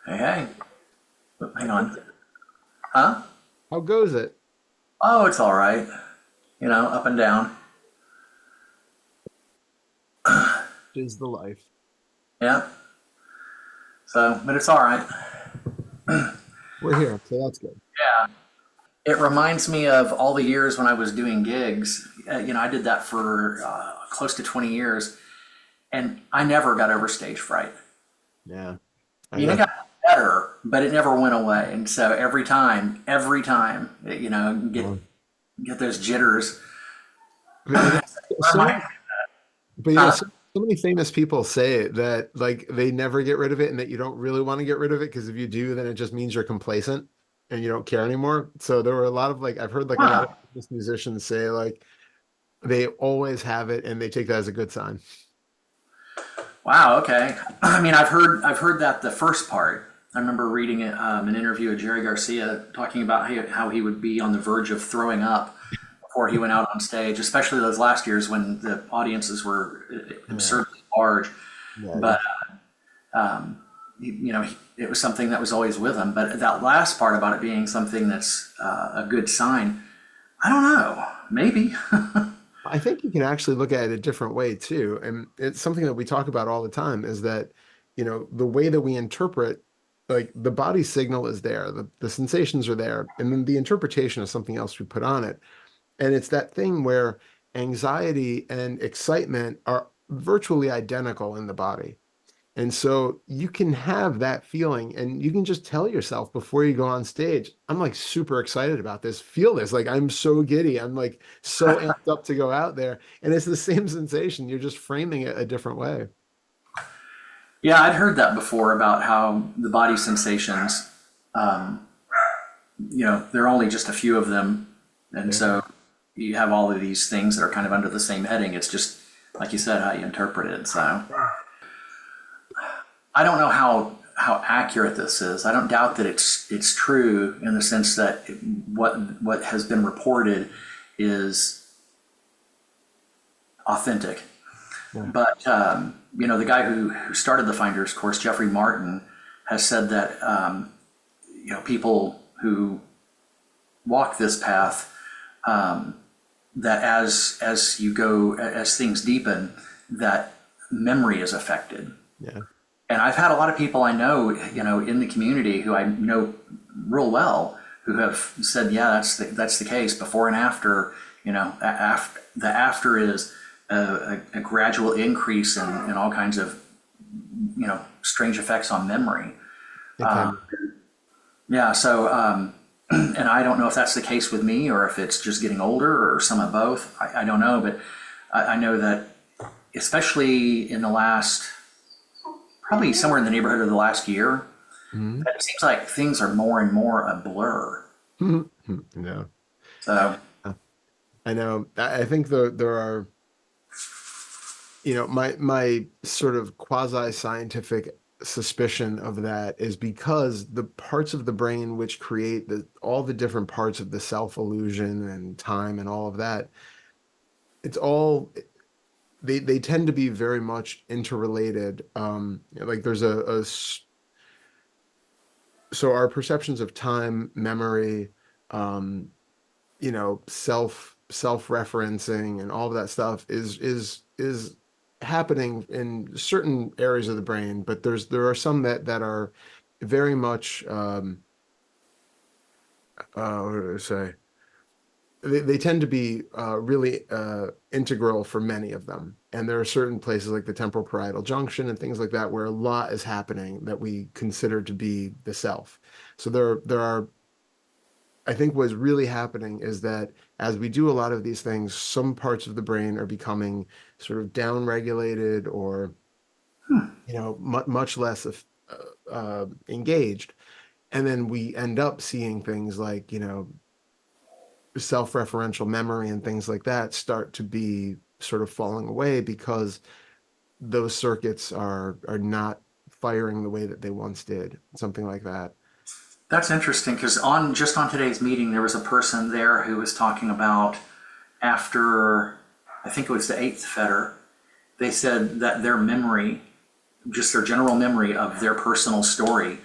Hey, hey. Hang on. Huh? How goes it? Oh, it's all right. Up and down. Is the life. Yeah. So, but it's all right. We're here, so that's good. Yeah. It reminds me of all the years when I was doing gigs. I did that for close to 20 years, and I never got over stage fright. Yeah, I I mean, it know. got better, but it never went away. And so every time, Yeah. get those jitters. So Remind, many, but huh? so many famous people say that like they never get rid of it and that you don't really want to get rid of it because if you do, then it just means you're complacent and you don't care anymore. So there were a lot of like I've heard like a lot of Huh. famous musicians say like they always have it and they take that as a good sign. Wow. Okay. I mean, I've heard that the first part. I remember reading an interview with Jerry Garcia talking about how he would be on the verge of throwing up before he went out on stage, especially those last years when the audiences were Yeah, absurdly large. yeah, But it was something that was always with him. But that last part about it being something that's a good sign, I don't know. Maybe. I think you can actually look at it a different way too. And it's something that we talk about all the time is that, the way that we interpret, like the body signal is there, the sensations are there, and then the interpretation is something else we put on it. And it's that thing where anxiety and excitement are virtually identical in the body. And so you can have that feeling and you can just tell yourself before you go on stage, I'm like super excited about this. Feel this. Like I'm so giddy. I'm like so amped up to go out there. And it's the same sensation. You're just framing it a different way. Yeah, I'd heard that before about how the body sensations, there are only just a few of them. And Yeah. so you have all of these things that are kind of under the same heading. It's just, like you said, how you interpret it. So I don't know how accurate this is. I don't doubt that it's true in the sense that what has been reported is authentic. Yeah. But the guy who started the Finders course, Jeffrey Martin, has said that people who walk this path, that as you go, as things deepen, that memory is affected. Yeah. And I've had a lot of people I know, in the community who I know real well, who have said, yeah, that's the case. Before and after, the after is a gradual increase in all kinds of strange effects on memory. It can. Yeah, so and I don't know if that's the case with me or if it's just getting older or some of both. I don't know, but I know that especially in the last, probably somewhere in the neighborhood of the last year, Mhm. it seems like things are more and more a blur. No. So I know. I think there are, my sort of quasi-scientific suspicion of that is because the parts of the brain which create all the different parts of the self illusion and time and all of that, it's all they tend to be very much interrelated. Like there's so our perceptions of time, memory, um, self-referencing and all of that stuff is happening in certain areas of the brain, but there are some that are very much what do I say? They tend to be really integral for many of them. And there are certain places like the temporal parietal junction and things like that where a lot is happening that we consider to be the self. So there are I think what's really happening is that as we do a lot of these things, some parts of the brain are becoming sort of down-regulated or, much less engaged. And then we end up seeing things like, self-referential memory and things like that start to be sort of falling away because those circuits are not firing the way that they once did, something like that. that's interesting because on today's meeting there was a person there who was talking about after, I think it was the eighth fetter, they said that their memory, just their general memory of their personal story,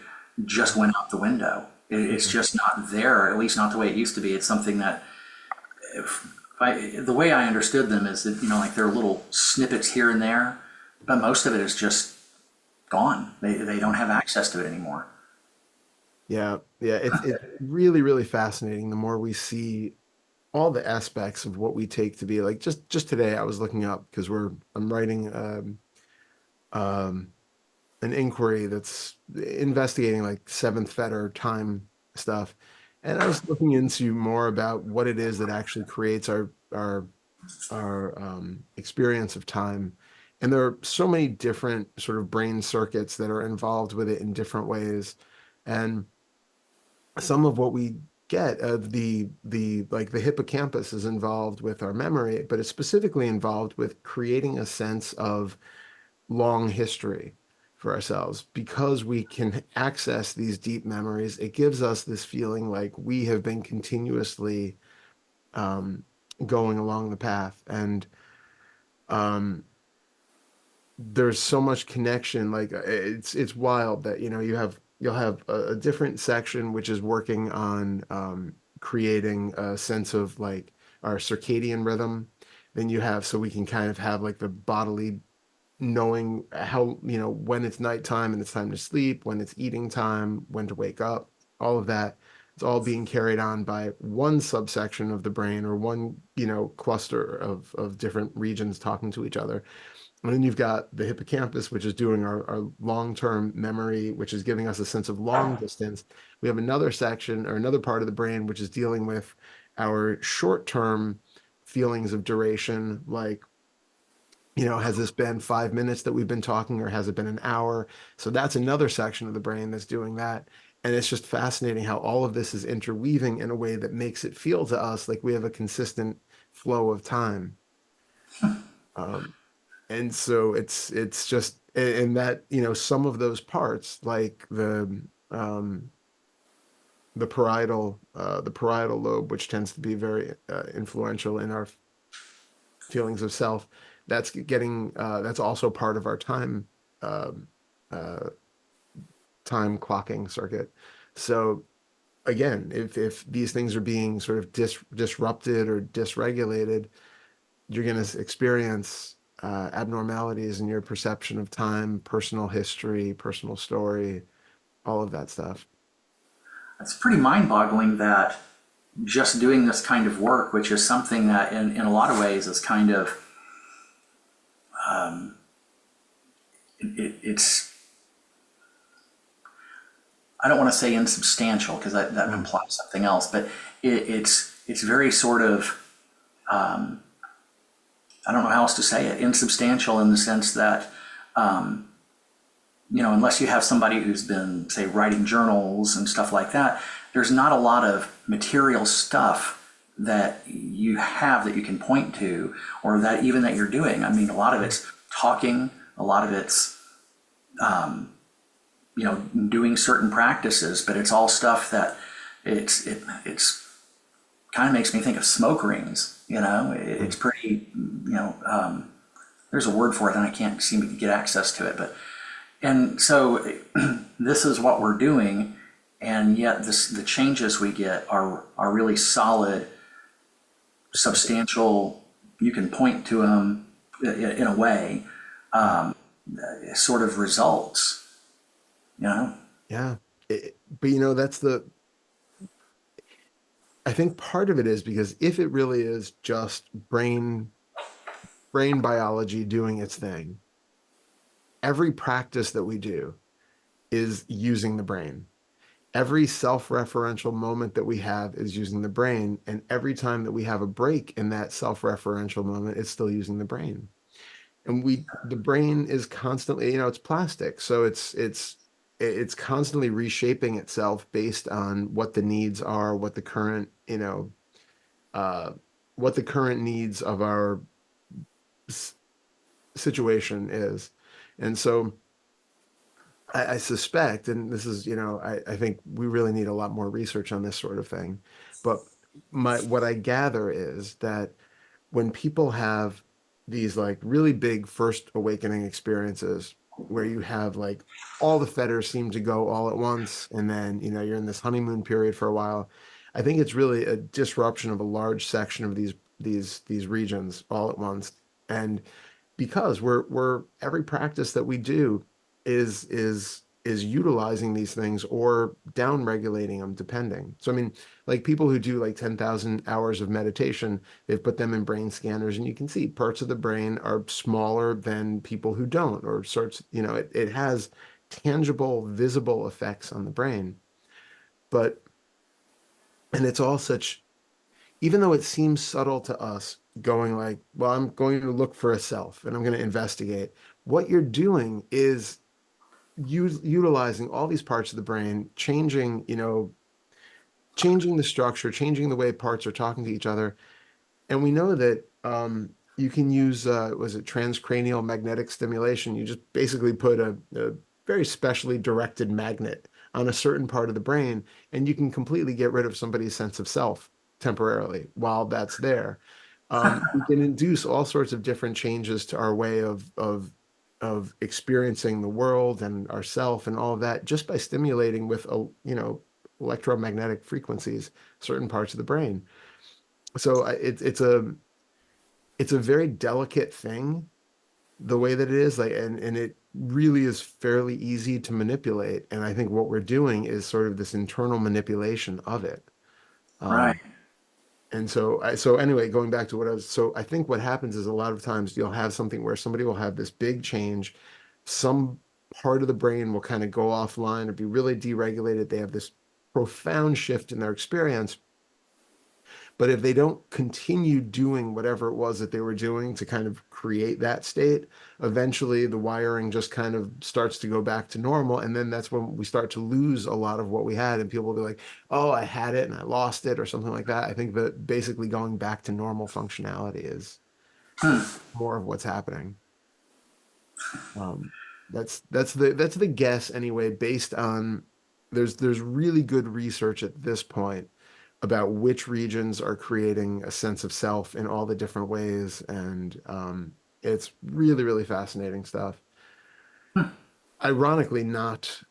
just went out the window. It's Yeah. just not there, at least not the way it used to be. It's something that, the way I understood them is that, like there are little snippets here and there, but most of it is just gone. They don't have access to it anymore. Yeah, yeah, it's really, really fascinating the more we see all the aspects of what we take to be like. Just today I was looking up because I'm writing um an inquiry that's investigating like seventh fetter time stuff. And I was looking into more about what it is that actually creates our experience of time. And there are so many different sort of brain circuits that are involved with it in different ways. And some of what we get of the like the hippocampus is involved with our memory, but it's specifically involved with creating a sense of long history for ourselves. Because we can access these deep memories, it gives us this feeling like we have been continuously um, going along the path. And um, there's so much connection. Like it's wild that you'll have a different section which is working on creating a sense of like our circadian rhythm. Then you have so we can kind of have like the bodily knowing how, when it's nighttime and it's time to sleep, when it's eating time, when to wake up, all of that. It's all being carried on by one subsection of the brain or one, cluster of different regions talking to each other. And then you've got the hippocampus, which is doing our long-term memory, which is giving us a sense of long distance. We have another section or another part of the brain, which is dealing with our short-term feelings of duration, like has this been 5 minutes that we've been talking or has it been an hour? So that's another section of the brain that's doing that. And it's just fascinating how all of this is interweaving in a way that makes it feel to us like we have a consistent flow of time. Um, and so it's just and that, some of those parts, like the parietal lobe, which tends to be very influential in our feelings of self, that's also part of our um, uh, time clocking circuit. So again, if these things are being sort of disrupted or dysregulated, you're going to experience abnormalities in your perception of time, personal history, personal story, all of that stuff. It's pretty mind-boggling that just doing this kind of work, which is something that in a lot of ways is kind of, it's, I don't want to say insubstantial because that Mm. implies something else, but it's very sort of, I don't know how else to say it, insubstantial in the sense that, unless you have somebody who's been, say, writing journals and stuff like that, there's not a lot of material stuff that you have that you can point to, or that even that you're doing. I mean, a lot of it's talking, a lot of it's, doing certain practices, but it's all stuff that it's kind of makes me think of smoke rings. It's pretty, there's a word for it and I can't seem to get access to it, but and so this is what we're doing, and yet the changes we get are really solid, substantial. You can point to them in a way, sort of results. You know, Yeah. But that's I think part of it is because if it really is just brain biology doing its thing, every practice that we do is using the brain. Every self-referential moment that we have is using the brain, and every time that we have a break in that self-referential moment, it's still using the brain. And the brain is constantly, it's plastic, so it's constantly reshaping itself based on what the needs are, uh, what the current needs of our s- situation is. And so I suspect, and this is, I think we really need a lot more research on this sort of thing. But what I gather is that when people have these like really big first awakening experiences, where you have like all the fetters seem to go all at once, and then you're in this honeymoon period for a while. I think it's really a disruption of a large section of these regions all at once. And because we're every practice that we do is utilizing these things or down regulating them depending. So I mean, like people who do like 10,000 hours of meditation, they've put them in brain scanners and you can see parts of the brain are smaller than people who don't, or sorts, it has tangible, visible effects on the brain. But and it's all such, even though it seems subtle to us, going like, well, I'm going to look for a self and I'm going to investigate. What you're doing is utilizing all these parts of the brain, changing the structure, changing the way parts are talking to each other. And we know that you can use, was it transcranial magnetic stimulation? You just basically put a very specially directed magnet on a certain part of the brain, and you can completely get rid of somebody's sense of self temporarily while that's there. We can induce all sorts of different changes to our way of experiencing the world and ourself and all of that just by stimulating with electromagnetic frequencies certain parts of the brain. So it's a very delicate thing the way that it is, like, and it really is fairly easy to manipulate. And I think what we're doing is sort of this internal manipulation of it. Right. Um, and so anyway, going back to what I was, so I think what happens is a lot of times you'll have something where somebody will have this big change, some part of the brain will kind of go offline or be really deregulated. They have this profound shift in their experience. But if they don't continue doing whatever it was that they were doing to kind of create that state, eventually the wiring just kind of starts to go back to normal. And then that's when we start to lose a lot of what we had. And people will be like, oh, I had it and I lost it or something like that. I think that basically going back to normal functionality is more of what's happening. Um, that's the guess anyway, based on there's really good research at this point about which regions are creating a sense of self in all the different ways, and it's really, really fascinating stuff. Ironically, not,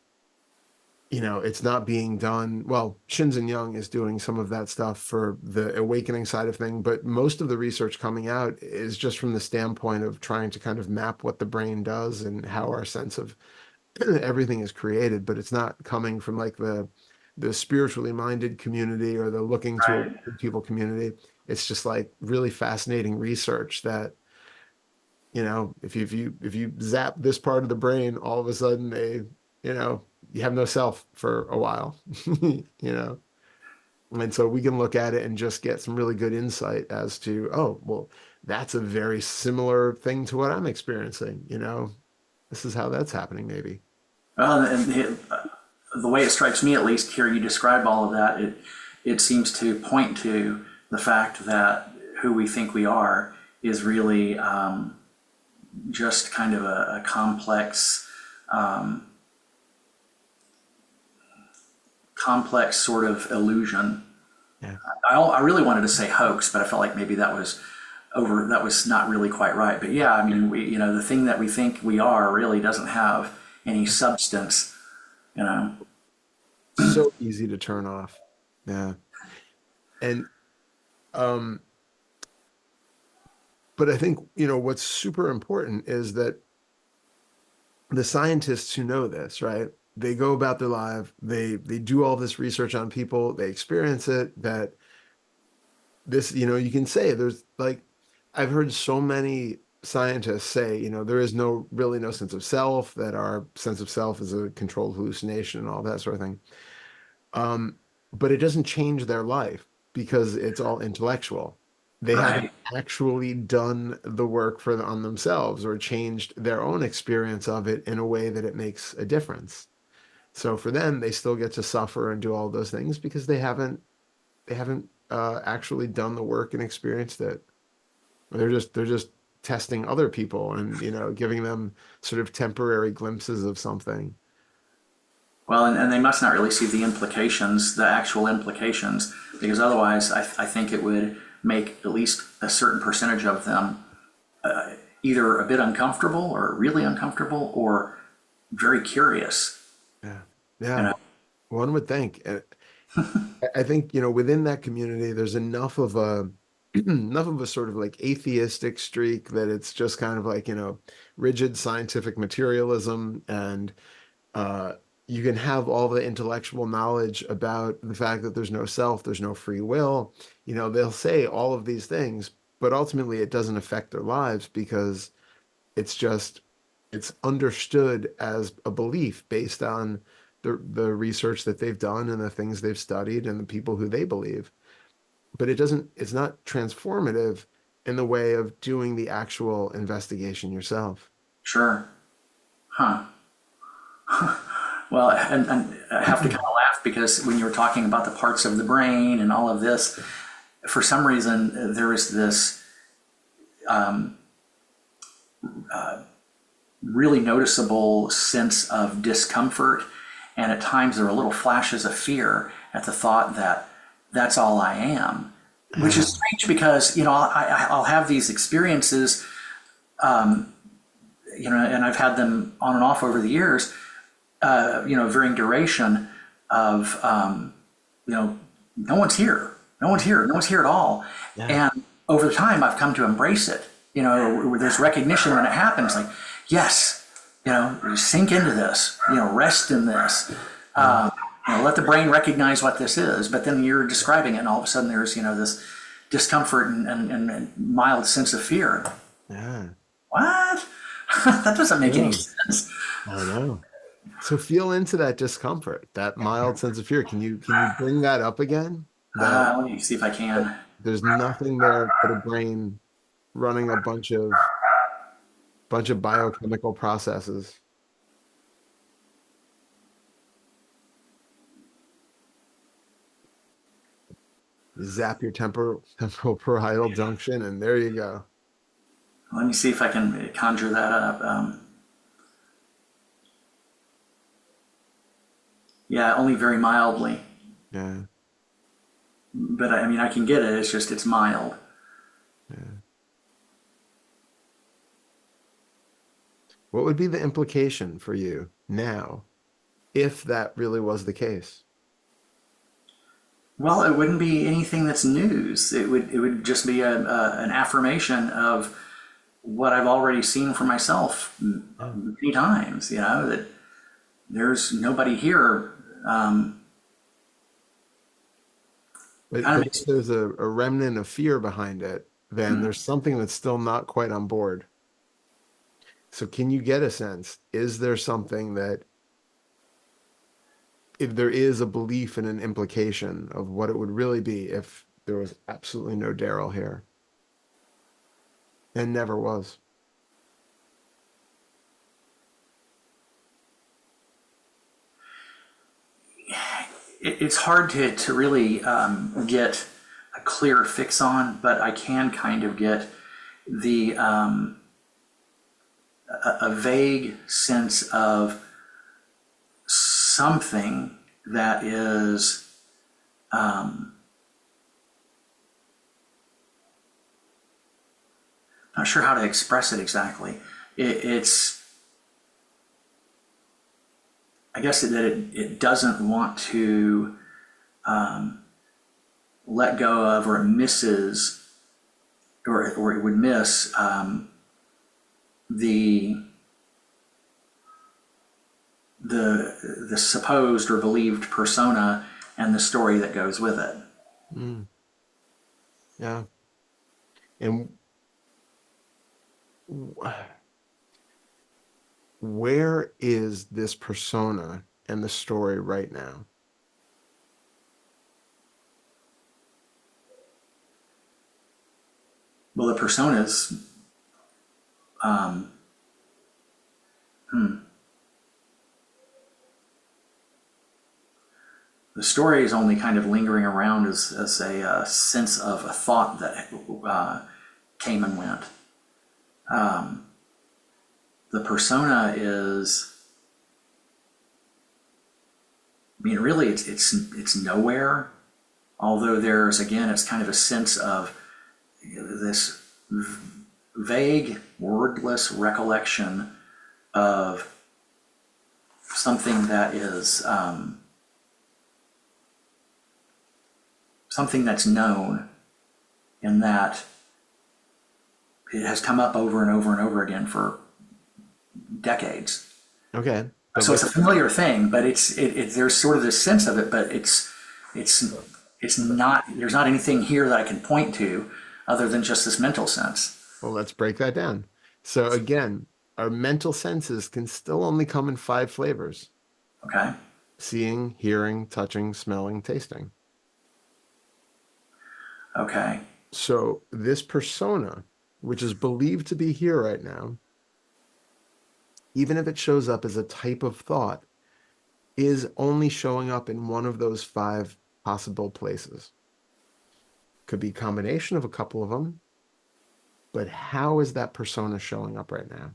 it's not being done. Well, Shinzen Young is doing some of that stuff for the awakening side of thing, but most of the research coming out is just from the standpoint of trying to kind of map what the brain does and how our sense of everything is created, but it's not coming from like the spiritually minded community or the looking to Right. awaken people community. It's just like really fascinating research that, if you zap this part of the brain, all of a sudden you have no self for a while, you know. And so we can look at it and just get some really good insight as to, oh, well, that's a very similar thing to what I'm experiencing. This is how that's happening, maybe. Well, and the way it strikes me, at least, hearing you describe all of that, it seems to point to the fact that who we think we are is really just kind of a complex, complex sort of illusion. Yeah. I really wanted to say hoax, but I felt like maybe that was over. That was not really quite right. But yeah, I mean, the thing that we think we are really doesn't have any substance. You know. So easy to turn off. Yeah. And um but I think, what's super important is that the scientists who know this, right? They go about their life, they do all this research on people, they experience it, that this, you can say there's like, I've heard so many scientists say, there is really no sense of self, that our sense of self is a controlled hallucination and all that sort of thing. Um, but it doesn't change their life because it's all intellectual. They haven't Right. actually done the work on themselves or changed their own experience of it in a way that it makes a difference. So for them, they still get to suffer and do all those things because they haven't actually done the work and experienced it. They're just testing other people and giving them sort of temporary glimpses of something. Well, and they must not really see the implications, the actual implications, because otherwise I think it would make at least a certain percentage of them either a bit uncomfortable or really uncomfortable or very curious, Yeah. you Yeah. know. One would think. I think, within that community, there's enough of a enough of a sort of like atheistic streak that it's just kind of like, rigid scientific materialism, and uh you can have all the intellectual knowledge about the fact that there's no self, there's no free will. They'll say all of these things, but ultimately it doesn't affect their lives because it's just it's understood as a belief based on the research that they've done and the things they've studied and the people who they believe. But it's not transformative in the way of doing the actual investigation yourself. Sure. Huh. Well, and I have to kind of laugh because when you were talking about the parts of the brain and all of this, for some reason, there is this really noticeable sense of discomfort. And at times, there are little flashes of fear at the thought that that's all I am, which is strange because, I'll have these experiences, and I've had them on and off over the years, varying duration of, no one's here. No one's here. No one's here at all. Yeah. And over the time, I've come to embrace it. There's recognition when it happens, like, yes, sink into this, rest in this. Let the brain recognize what this is. But then you're describing it, and all of a sudden there's, this discomfort and mild sense of fear. Yeah. What? That doesn't make any Yeah. sense. I know. So feel into that discomfort, that mild sense of fear. Can you bring that up again? That Let me see if I can. there's nothing there but a brain running a bunch of biochemical processes. You zap your temporal parietal junction, and there you go. Let me see if I can conjure that up. Yeah, only very mildly. Yeah, But I mean, I can get it. It's just, it's mild. yeah. What would be the implication for you now if that really was the case? Well, it wouldn't be anything that's news. It would just be an affirmation of what I've already seen for myself Yeah. many times. That there's nobody here. But Kind of but if makes, there's a remnant of fear behind it, then there's something that's still not quite on board. So can you get a sense? Is there something that if there is a belief and an implication of what it would really be if there was absolutely no Darrell here and never was? it's hard to really get a clear fix on, but I can kind of get the a vague sense of something that is not sure how to express it exactly. It's I guess that it doesn't want to let go of, or it misses, or it would miss the the supposed or believed persona and the story that goes with it. Mm, yeah. And where is this persona and the story right now? Well, the personas, um, the story is only kind of lingering around as a sense of a thought that came and went. The persona is, I mean, really, it's nowhere. Although there's, again, it's kind of a sense of this vague, wordless recollection of something that is something that's known, in that it has come up over and over and over again for decades. Okay. But So it's a familiar thing, but there's sort of this sense of it, but it's it's not, there's not anything here that I can point to other than just this mental sense. well, let's break that down. So again, our mental senses can still only come in 5 flavors: Okay. seeing, hearing, touching, smelling, tasting. Okay. So this persona, which is believed to be here right now, even if it shows up as a type of thought, is only showing up in one of those 5 possible places. Could be a combination of a couple of them, but how is that persona showing up right now?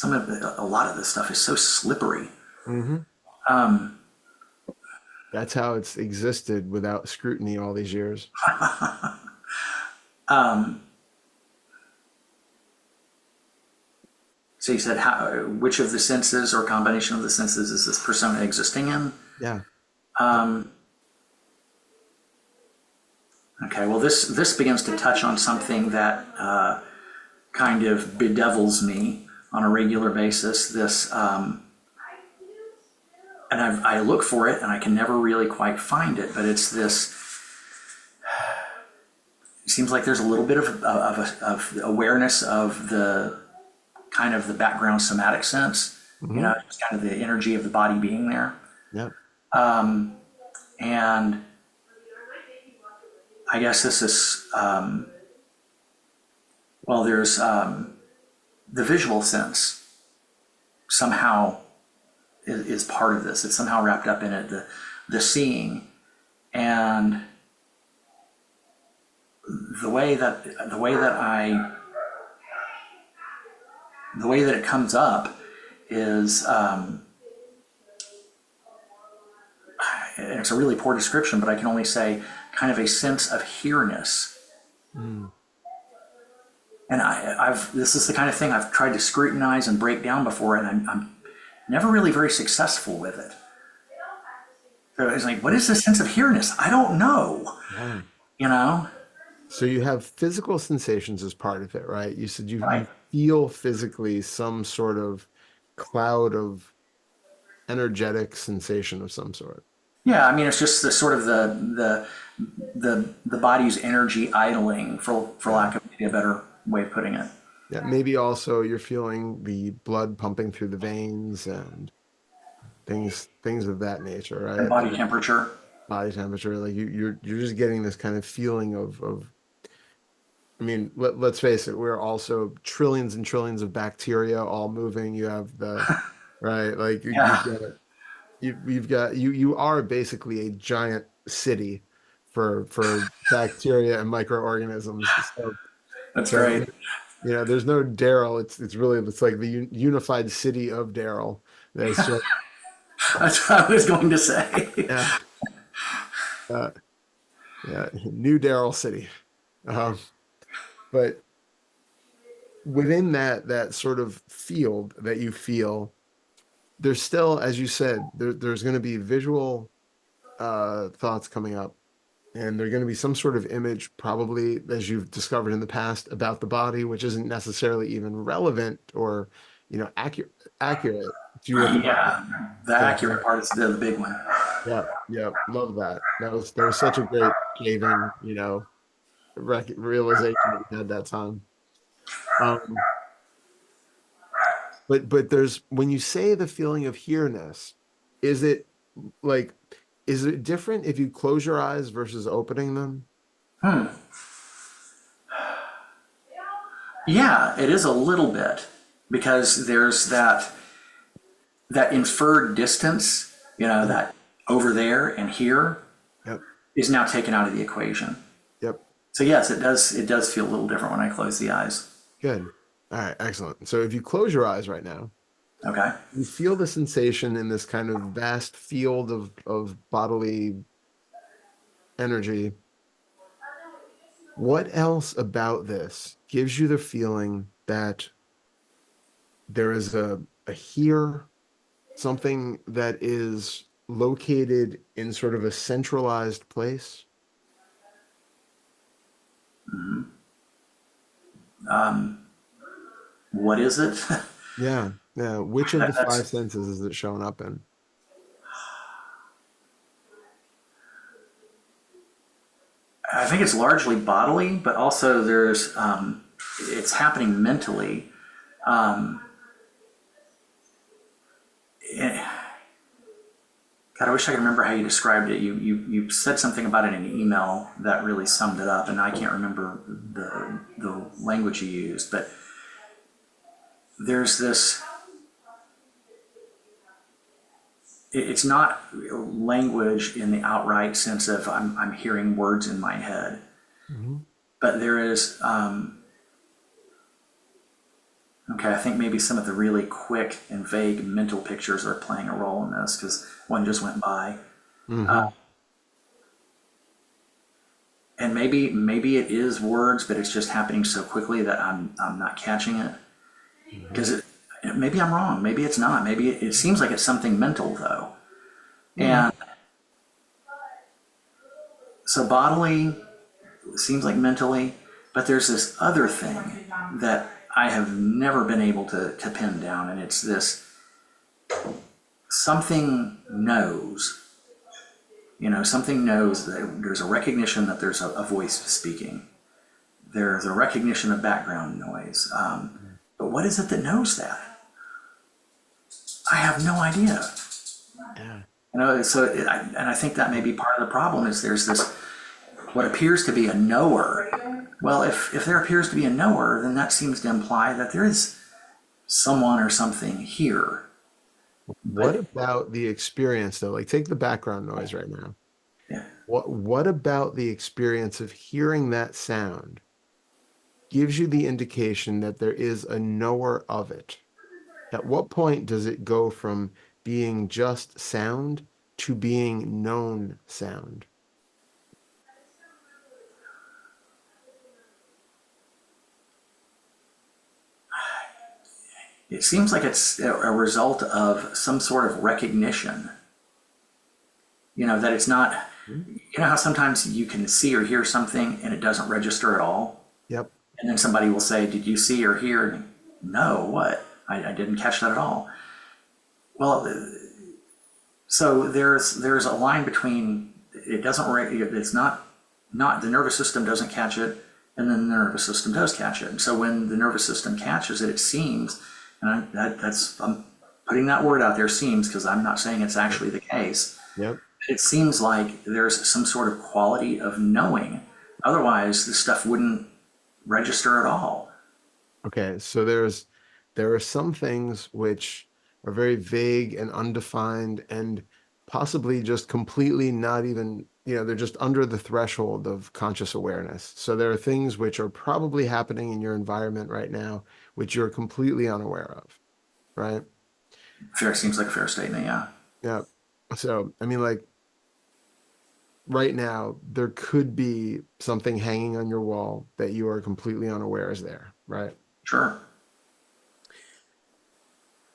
A lot of this stuff is so slippery. Hmm. Um, That's how it's existed without scrutiny all these years. um, so you said, which of the senses or combination of the senses is this persona existing in? Yeah. Um, okay, well, this begins to touch on something that kind of bedevils me on a regular basis. And I look for it and I can never really quite find it, but it's this. It seems like there's a little bit of awareness of the kind of the background somatic sense, Hmm. just kind of the energy of the body being there. Yeah. And I guess this is, well, there's the visual sense somehow is part of this. It's somehow wrapped up in it, the seeing, and the way that it comes up is, and it's a really poor description, but I can only say kind of a sense of here-ness. Mm. And this is the kind of thing I've tried to scrutinize and break down before, and I'm never really very successful with it. So it's like, what is the sense of here-ness? I don't know. Yeah. You know? So you have physical sensations as part of it, right? You said you Right. feel physically some sort of cloud of energetic sensation of some sort. Yeah, I mean, it's just the sort of the body's energy idling, for Yeah. lack of maybe a better way of putting it. Yeah. Maybe also you're feeling the blood pumping through the veins and things of that nature, And right? body temperature. Body temperature, like you're just getting this kind of feeling of I mean, let's face it, we're also trillions and trillions of bacteria all moving. You have the right, like Yeah, you've got you are basically a giant city for bacteria and microorganisms. that's So right. there's no Darrell. It's like the unified city of Darrell. That's just That's what I was going to say. yeah, uh, yeah, new Darrell City. Um, but within that sort of field that you feel, there's still, as you said, there's going to be visual thoughts coming up, and there's going to be some sort of image, probably as you've discovered in the past, about the body, which isn't necessarily even relevant or accurate to what the body Yeah, the is. accurate part is the big one. Yeah, yeah, love that. That was such a great shaving, realization that you had that time. Um, but there's when you say the feeling of here-ness, is it like is it different if you close your eyes versus opening them? Hmm. Yeah, it is a little bit, because there's that inferred distance, Yeah. that over there and here Yep. is now taken out of the equation. Yep. So yes, it does feel a little different when I close the eyes. Good. All right, excellent. So if you close your eyes right now, Okay. You feel the sensation in this kind of vast field of bodily energy. What else about this gives you the feeling that there is a here, something that is located in sort of a centralized place? What is it? Yeah, yeah. Which of the five That's, senses is it showing up in? I think it's largely bodily, but also it's happening mentally. Um, eh, God, I wish I could remember how you described it. You said something about it in an email that really summed it up, and I can't remember the language you used. But there's this. It's not language in the outright sense of I'm hearing words in my head, Mhm. but there is. Okay, I think maybe some of the really quick and vague mental pictures are playing a role in this because one just went by. Hmm. And maybe it is words, but it's just happening so quickly that I'm not catching it. Hmm. Because maybe I'm wrong. Maybe it's not. Maybe it seems like it's something mental though. Hmm. And so bodily seems like mentally, but there's this other thing that I have never been able to pin down, and it's this something knows. Something knows that there's a recognition that there's a voice speaking. There's a recognition of background noise. But what is it that knows that? I have no idea. Yeah. And I think that may be part of the problem is there's this what appears to be a knower. Well, if there appears to be a knower, then that seems to imply that there is someone or something here. What But about the experience though? Like take the background noise right now. yeah, What about the experience of hearing that sound gives you the indication that there is a knower of it? At what point does it go from being just sound to being known sound? it seems like it's a result of some sort of recognition. That it's not. Hmm? How sometimes you can see or hear something and it doesn't register at all, Yep. and then somebody will say, "Did you see or hear?" No, what? I didn't catch that at all. Well, so there's a line between it doesn't it's not the nervous system doesn't catch it, and then the nervous system does catch it. And so when the nervous system catches it, it seems, and I'm putting that word out there, seems, because I'm not saying it's Yep. actually the case. Yep. It seems like there's some sort of quality of knowing. Otherwise, this stuff wouldn't register at all. Okay, so there are some things which are very vague and undefined and possibly just completely not even, they're just under the threshold of conscious awareness. So there are things which are probably happening in your environment right now which you're completely unaware of, right? Fair seems like a fair statement, yeah. Yeah. So, I mean, like right now, there could be something hanging on your wall that you are completely unaware is there, right? Sure.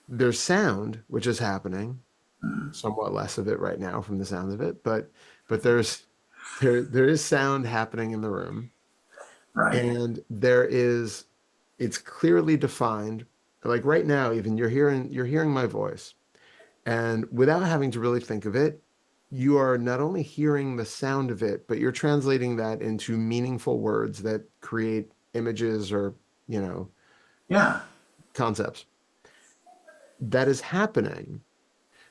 There's sound, which is happening, somewhat less of it right now from the sounds of it, but there is sound happening in the room, Right. and it's clearly defined. Like right now, even you're hearing my voice, and without having to really think of it, you are not only hearing the sound of it, but you're translating that into meaningful words that create images or, you know, Yeah. concepts. That is happening.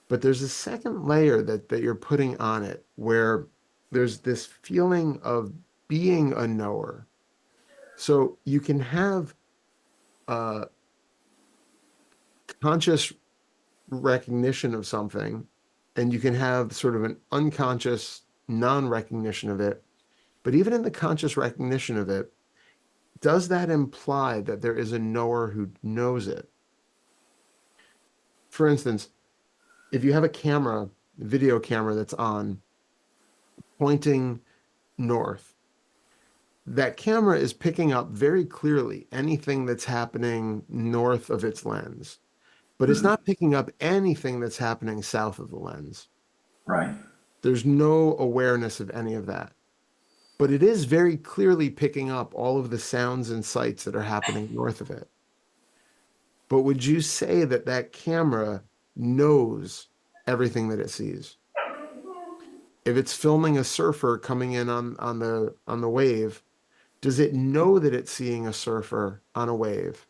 But there's a second layer that you're putting on it where there's this feeling of being a knower. So you can have a conscious recognition of something, and you can have sort of an unconscious non-recognition of it. But even in the conscious recognition of it, does that imply that there is a knower who knows it? for instance, if you have a camera, video camera that's on pointing north, that camera is picking up very clearly anything that's happening north of its lens, but it's Mhm. not picking up anything that's happening south of the lens. Right. There's no awareness of any of that. But it is very clearly picking up all of the sounds and sights that are happening north of it. But would you say that that camera knows everything that it sees? If it's filming a surfer coming in on the wave, does it know that it's seeing a surfer on a wave?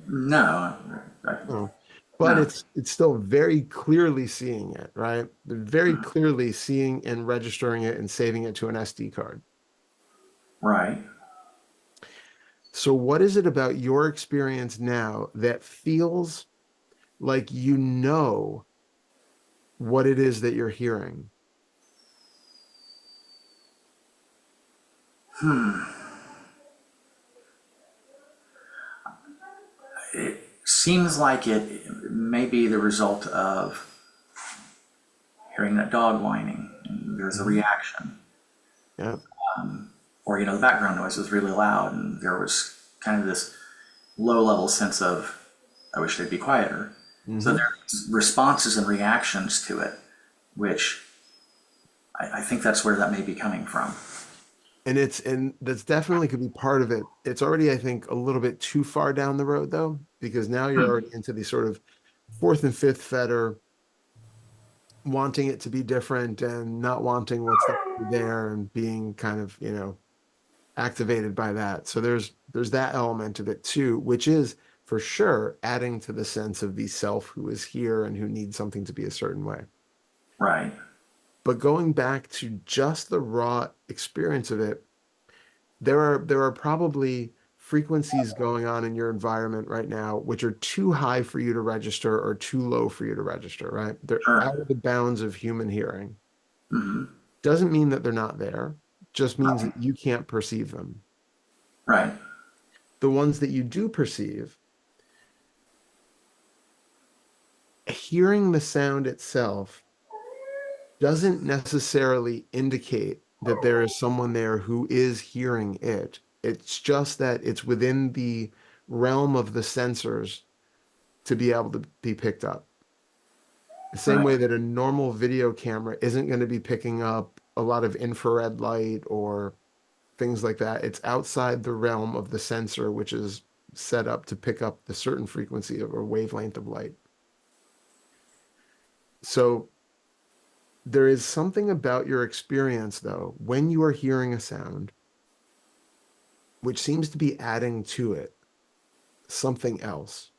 No. No. But No. it's still very clearly seeing it, right? They're very Mhm. clearly seeing and registering it and saving it to an SD card. Right. So what is it about your experience now that feels like you know what it is that you're hearing? It seems like it may be the result of hearing that dog whining, and there's a Mhm. reaction. Yeah. Or, the background noise was really loud, and there was kind of this low level sense of, I wish they'd be quieter. So Hmm. there's responses and reactions to it, which I think that's where that may be coming from. And that's definitely could be part of it. It's already, I think, a little bit too far down the road though, because now you're Hmm. already into the sort of fourth and fifth fetter, wanting it to be different and not wanting what's there and being kind of, activated by that. So there's that element of it too, which is for sure adding to the sense of the self who is here and who needs something to be a certain way. Right. But going back to just the raw experience of it, there are probably frequencies going on in your environment right now which are too high for you to register or too low for you to register, right? They're Sure. out of the bounds of human hearing. Hmm. Doesn't mean that they're not there, just means that you can't perceive them. Right. The ones that you do perceive, hearing the sound itself doesn't necessarily indicate that there is someone there who is hearing it. It's just that it's within the realm of the sensors to be able to be picked up. The same Right. way that a normal video camera isn't going to be picking up a lot of infrared light or things like that. It's outside the realm of the sensor, which is set up to pick up the certain frequency of or wavelength of light. So there is something about your experience, though, when you are hearing a sound, which seems to be adding to it something else.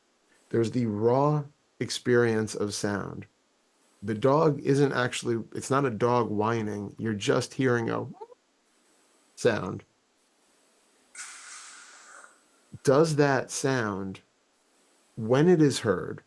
There's the raw experience of sound. The dog isn't actually, it's not a dog whining. You're just hearing a sound. Does that sound, when it is heard,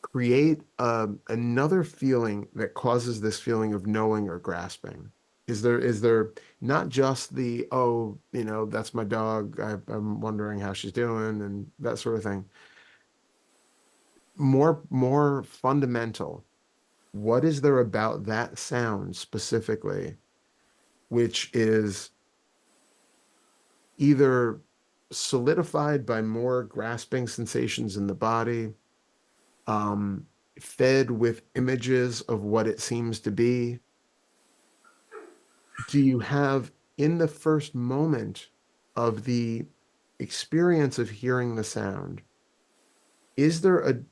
create another feeling that causes this feeling of knowing or grasping? Is there not just the, oh, that's my dog, I'm wondering how she's doing and that sort of thing. More fundamental, what is there about that sound specifically, which is either solidified by more grasping sensations in the body, um, fed with images of what it seems to be? Do you have in the first moment of the experience of hearing the sound, is there a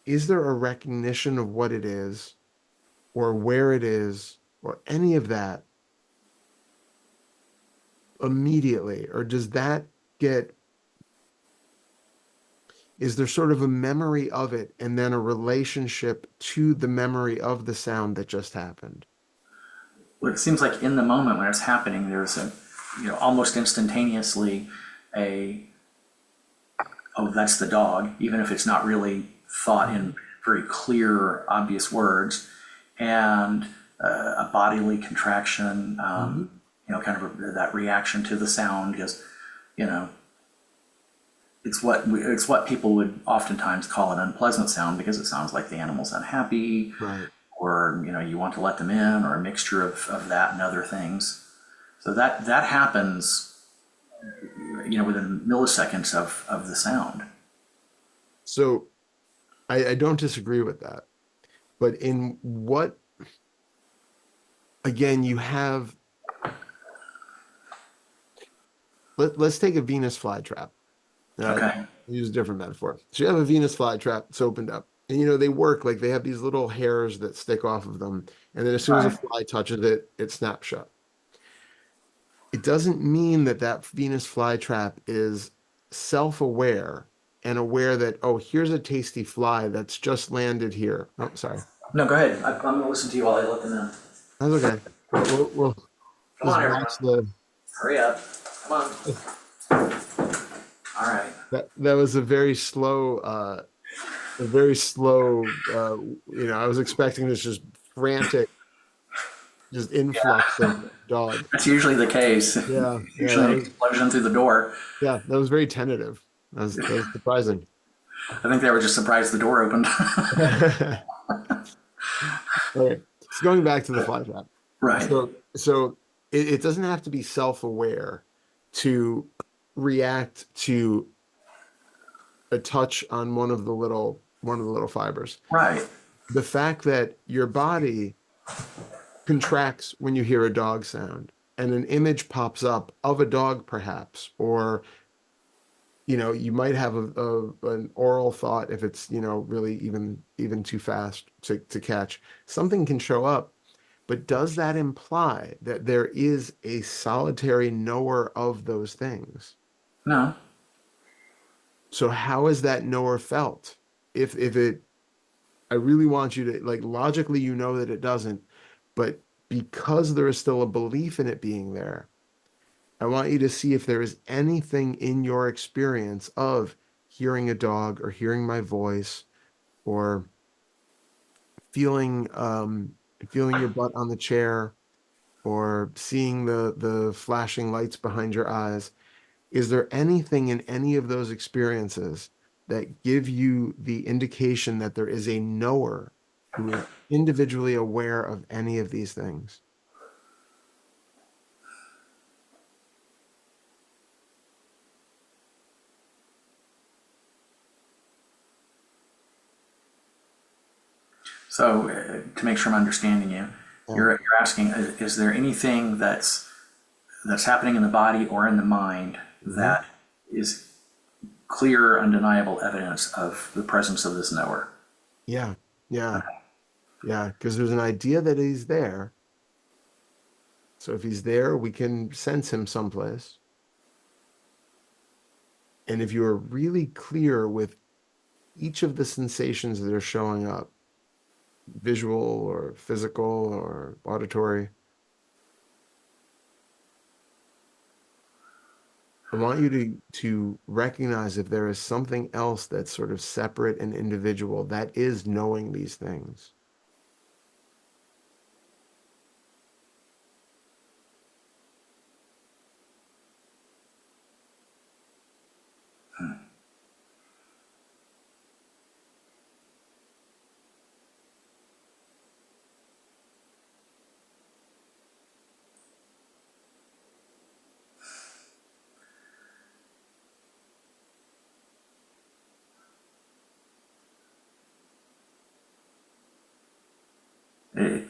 is there a recognition of what it is or where it is or any of that immediately? Or does that get, is there sort of a memory of it and then a relationship to the memory of the sound that just happened? Well, it seems like in the moment when it's happening, there's almost instantaneously a, oh, that's the dog, even if it's not really thought in Mhm. very clear, obvious words, and a bodily contraction. Mhm. kind of that reaction to the sound, because, you know, it's what people would oftentimes call an unpleasant sound because it sounds like the animal's unhappy, Right. or you want to let them in, or a mixture of that and other things. So that happens, within milliseconds of the sound. So I don't disagree with that. But in what, again, you have, let's take a Venus flytrap. Okay. Use a different metaphor. So you have a Venus flytrap, it's opened up. And they work like they have these little hairs that stick off of them. And then as soon as a Right. fly touches it, it snaps shut. It doesn't mean that that Venus flytrap is self-aware and aware that, oh, here's a tasty fly that's just landed here. Oh, sorry. No, go ahead. I'm going to listen to you while I let them in. That's okay. We'll Come just on, everyone. watch the. Hurry up. Come on. All right. That was a very slow. I was expecting this just frantic, just influx of dog. That's usually the case. Yeah, yeah, Usually an explosion through the door. that was very tentative. That was surprising. I think they were just surprised the door opened. Okay, so going back to the fly trap. Right. So it doesn't have to be self-aware to react to a touch on one of the little fibers. Right. The fact that your body contracts when you hear a dog sound and an image pops up of a dog perhaps, or you might have an oral thought if it's really even too fast to catch. Something can show up, but does that imply that there is a solitary knower of those things? No. So how is that knower felt? If it, I really want you to, like, logically that it doesn't, but because there is still a belief in it being there, I want you to see if there is anything in your experience of hearing a dog or hearing my voice or feeling your butt on the chair or seeing the flashing lights behind your eyes. Is there anything in any of those experiences that give you the indication that there is a knower who is individually aware of any of these things? So to make sure I'm understanding you, Yeah. you're asking, is there anything that's happening in the body or in the mind Mhm. that is clear, undeniable evidence of the presence of this knower? Yeah, yeah, yeah. Because there's an idea that he's there. So if he's there, we can sense him someplace. And if you are really clear with each of the sensations that are showing up, visual or physical or auditory, I want you to recognize if there is something else that's sort of separate and individual that is knowing these things. It,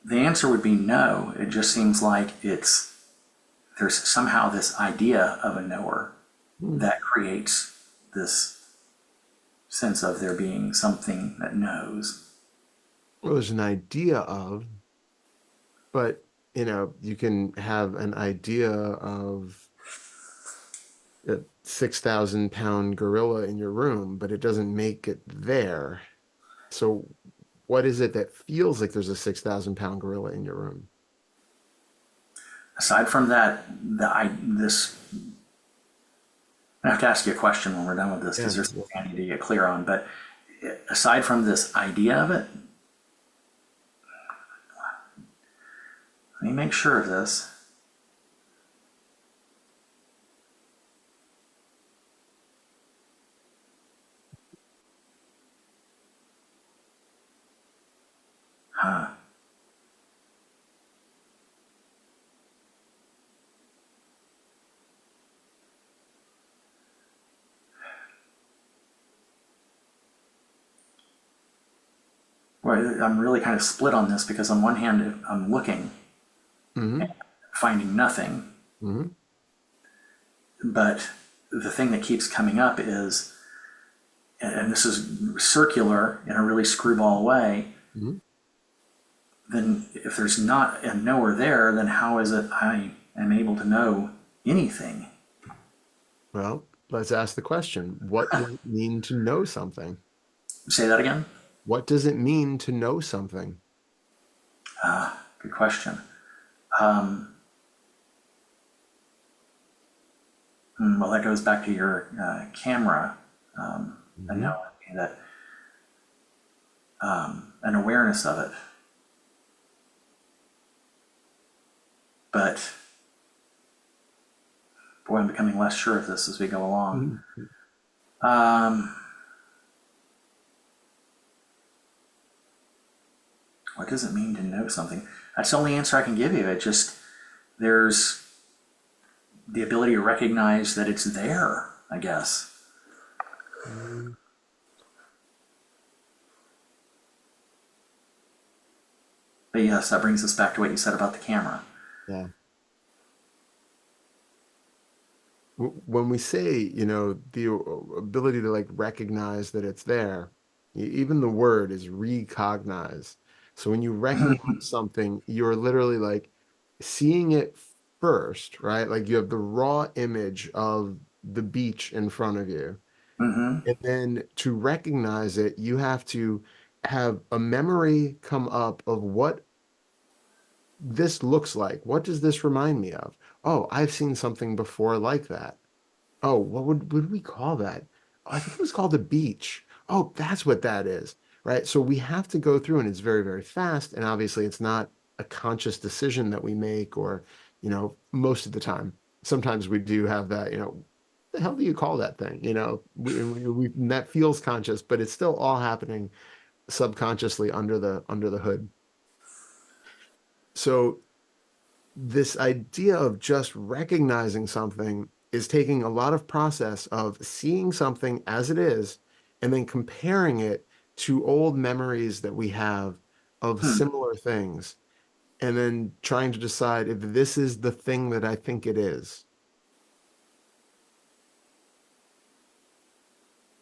the answer would be no. It just seems like there's somehow this idea of a knower Hmm. that creates this sense of there being something that knows. Well, there's an idea of, but you can have an idea of a 6,000 pound gorilla in your room, but it doesn't make it there. So what is it that feels like there's a 6,000 pound gorilla in your room? Aside from that, I have to ask you a question when we're done with this Yeah. because there's something I need to get clear on. But aside from this idea of it, Let me make sure of this. Huh. Well, I'm really kind of split on this because on one hand, I'm looking, Hmm. finding nothing, Hmm. but the thing that keeps coming up is, and this is circular in a really screwball way, Hmm. then if there's not and nowhere there, then how is it I am able to know anything? Well, let's ask the question, what does it mean to know something? Say that again? What does it mean to know something? Good question. Um, well, that goes back to your camera Hmm. analogy, that an awareness of it. But boy, I'm becoming less sure of this as we go along. Hmm. Um, what does it mean to know something? That's the only answer I can give you. It just, there's the ability to recognize that it's there, I guess. But yes, that brings us back to what you said about the camera. Yeah. When we say, the ability to like recognize that it's there, even the word is recognize. So when you recognize something, you're literally like seeing it first, right? Like you have the raw image of the beach in front of you. Mm-hmm. And then to recognize it, you have to have a memory come up of what this looks like. What does this remind me of? Oh, I've seen something before like that. Oh, what would we call that? Oh, I think it was called a beach. Oh, that's what that is, right? So we have to go through, and it's very, very fast. And obviously, it's not a conscious decision that we make, or, most of the time. Sometimes we do have that, the hell do you call that thing? That feels conscious, but it's still all happening subconsciously under the hood. So this idea of just recognizing something is taking a lot of process of seeing something as it is and then comparing it to old memories that we have of Hmm. similar things and then trying to decide if this is the thing that I think it is.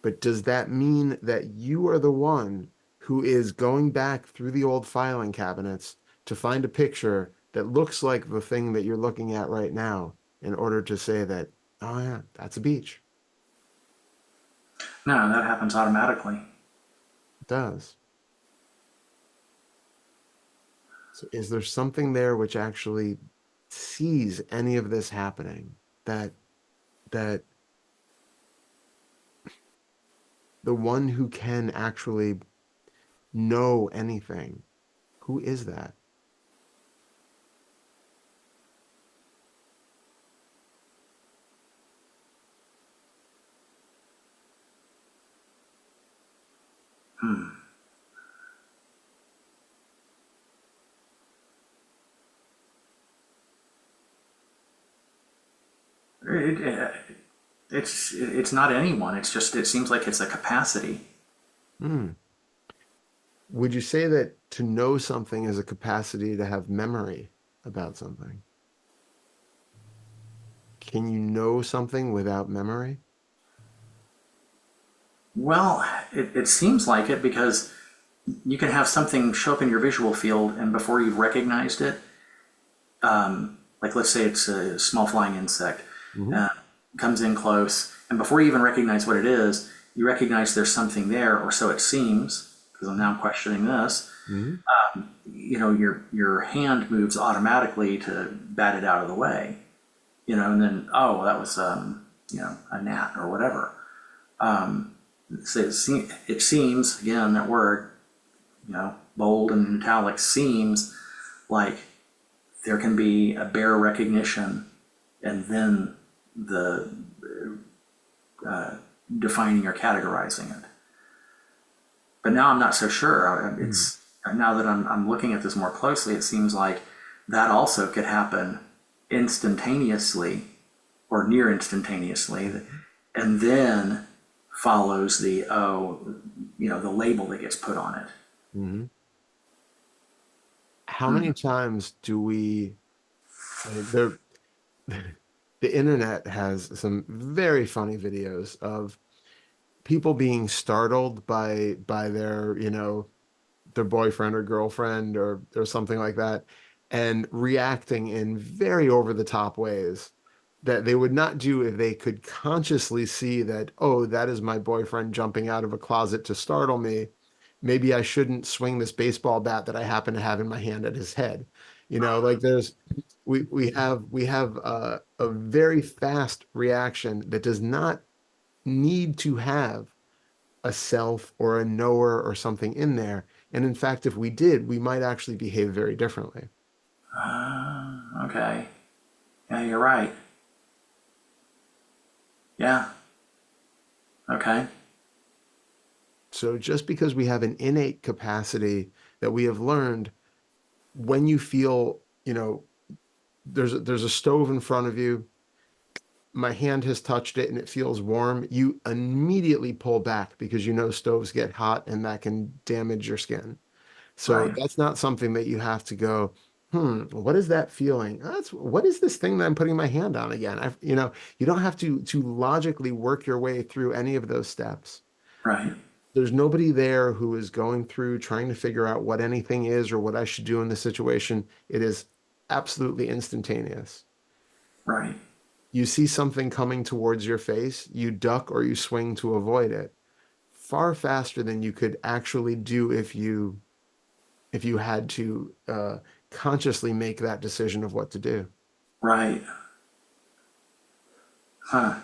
But does that mean that you are the one who is going back through the old filing cabinets to find a picture that looks like the thing that you're looking at right now in order to say that, oh yeah, that's a beach? No, that happens automatically. It does. So is there something there which actually sees any of this happening that that the one who can actually know anything, who is that? It, it's not anyone. It's just it seems like it's a capacity. Hmm. Would you say that to know something is a capacity to have memory about something? Can you know something without memory? Well, it seems like it because you can have something show up in your visual field, and before you've recognized it, like let's say it's a small flying insect, Hmm. uh, comes in close, and before you even recognize what it is, you recognize there's something there, or so it seems. Because I'm now questioning this. Hmm. Your hand moves automatically to bat it out of the way. And then oh, that was a gnat or whatever. So it seems again that word, bold and italic seems like there can be a bare recognition and then the defining or categorizing it. But now I'm not so sure. Mhm. It's now that I'm looking at this more closely, it seems like that also could happen instantaneously or near instantaneously, and then follows the the label that gets put on it. Mhm. How many times do there, the internet has some very funny videos of people being startled by their, their boyfriend or girlfriend or something like that, and reacting in very over the top ways that they would not do if they could consciously see that, oh, that is my boyfriend jumping out of a closet to startle me. Maybe I shouldn't swing this baseball bat that I happen to have in my hand at his head. Like we have a very fast reaction that does not need to have a self or a knower or something in there. And in fact, if we did, we might actually behave very differently. Okay. Yeah, you're right. Yeah. Okay. So just because we have an innate capacity that we have learned, when you feel, there's a stove in front of you, my hand has touched it and it feels warm, you immediately pull back because stoves get hot and that can damage your skin. So Right. that's not something that you have to go, what is that feeling? What is this thing that I'm putting my hand on again? You don't have to logically work your way through any of those steps. Right. There's nobody there who is going through trying to figure out what anything is or what I should do in the situation. It is absolutely instantaneous. Right. You see something coming towards your face, you duck or you swing to avoid it far faster than you could actually do if you had to consciously make that decision of what to do. Right. Huh.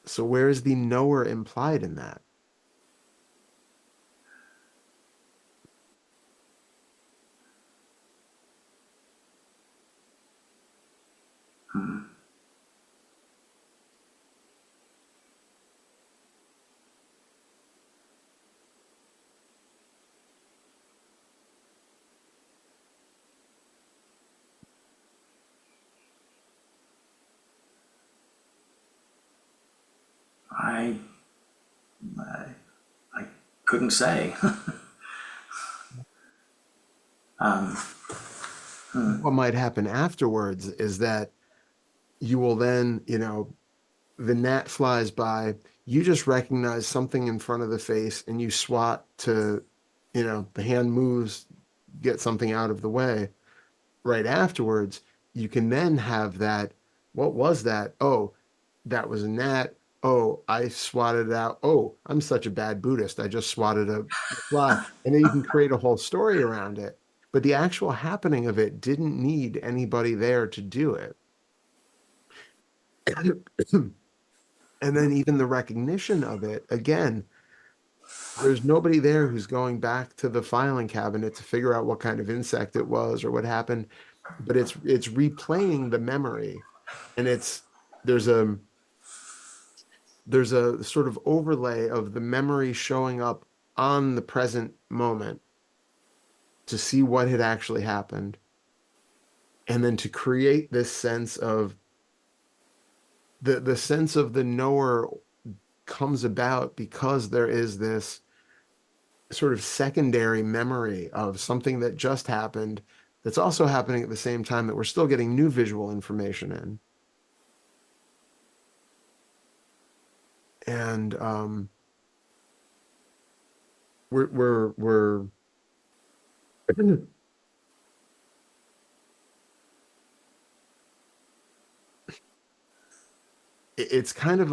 So where is the knower implied in that? I I, I couldn't say. um, What might happen afterwards is that you will then, the gnat flies by, you just recognize something in front of the face and you swat to, the hand moves, get something out of the way. Right afterwards, you can then have that, what was that? Oh, that was a gnat. Oh, I swatted it out. Oh, I'm such a bad Buddhist. I just swatted a fly. And then you can create a whole story around it. But the actual happening of it didn't need anybody there to do it. And then even the recognition of it, again, there's nobody there who's going back to the filing cabinet to figure out what kind of insect it was or what happened, but it's replaying the memory, and there's a there's a sort of overlay of the memory showing up on the present moment to see what had actually happened, and then to create this sense of the sense of the knower comes about because there is this sort of secondary memory of something that just happened that's also happening at the same time that we're still getting new visual information in. And we're it's kind of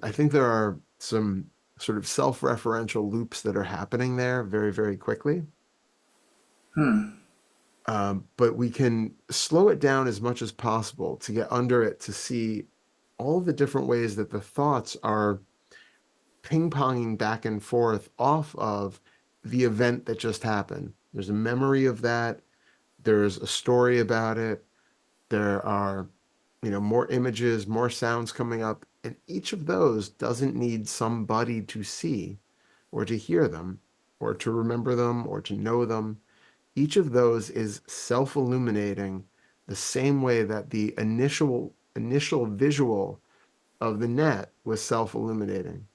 I think there are some sort of self-referential loops that are happening there very, very quickly. But we can slow it down as much as possible to get under it to see all the different ways that the thoughts are ping-ponging back and forth off of the event that just happened. There's a memory of that. There's a story about it. There are, more images, more sounds coming up, and each of those doesn't need somebody to see or to hear them or to remember them or to know them. Each of those is self-illuminating the same way that the initial visual of the net was self-illuminating.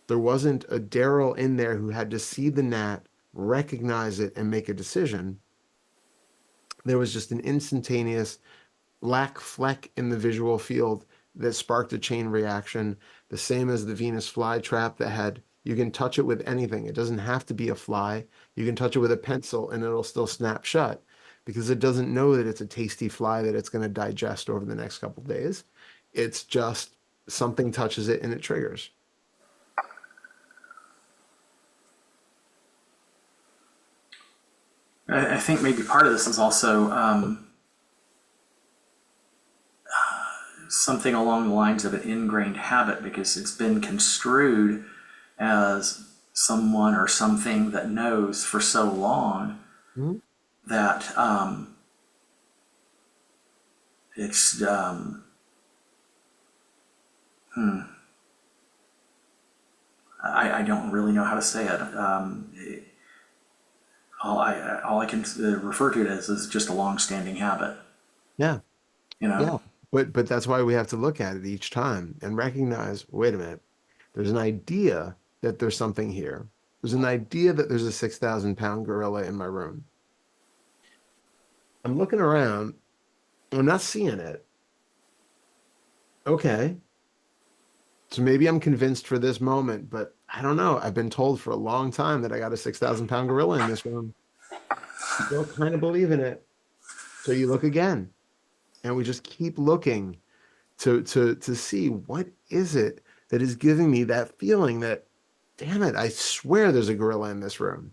There wasn't a Darrell in there who had to see the gnat, recognize it, and make a decision. There was just an instantaneous black fleck in the visual field that sparked a chain reaction, the same as the Venus flytrap that had, you can touch it with anything. It doesn't have to be a fly. You can touch it with a pencil and it'll still snap shut because it doesn't know that it's a tasty fly that it's going to digest over the next couple of days. It's just something touches it and it triggers. I think maybe part of this is also something along the lines of an ingrained habit because it's been construed as someone or something that knows for so long Mhm. that it's I don't really know how to say it. All I can refer to it as is just a long-standing habit. Yeah. You know. Yeah. But that's why we have to look at it each time and recognize, wait a minute, there's an idea that there's something here. There's an idea that there's a 6,000 pound gorilla in my room. I'm looking around, I'm not seeing it. Okay. So maybe I'm convinced for this moment, but I don't know. I've been told for a long time that I got a 6,000 pound gorilla in this room. Still kind of believe in it. So you look again, and we just keep looking to see what is it that is giving me that feeling that, damn it, I swear there's a gorilla in this room.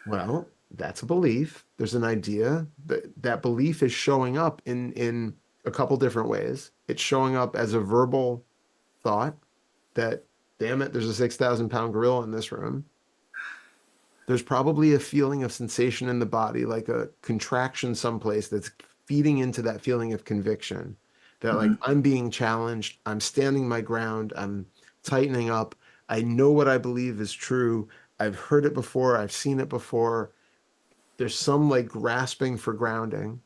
Well, that's a belief. There's an idea that that belief is showing up in a couple different ways. It's showing up as a verbal thought that, damn it, there's a 6,000 pound gorilla in this room. There's probably a feeling of sensation in the body, like a contraction someplace that's feeding into that feeling of conviction that, like, Mhm. I'm being challenged, I'm standing my ground, I'm tightening up, I know what I believe is true, I've heard it before, I've seen it before. There's some like grasping for grounding.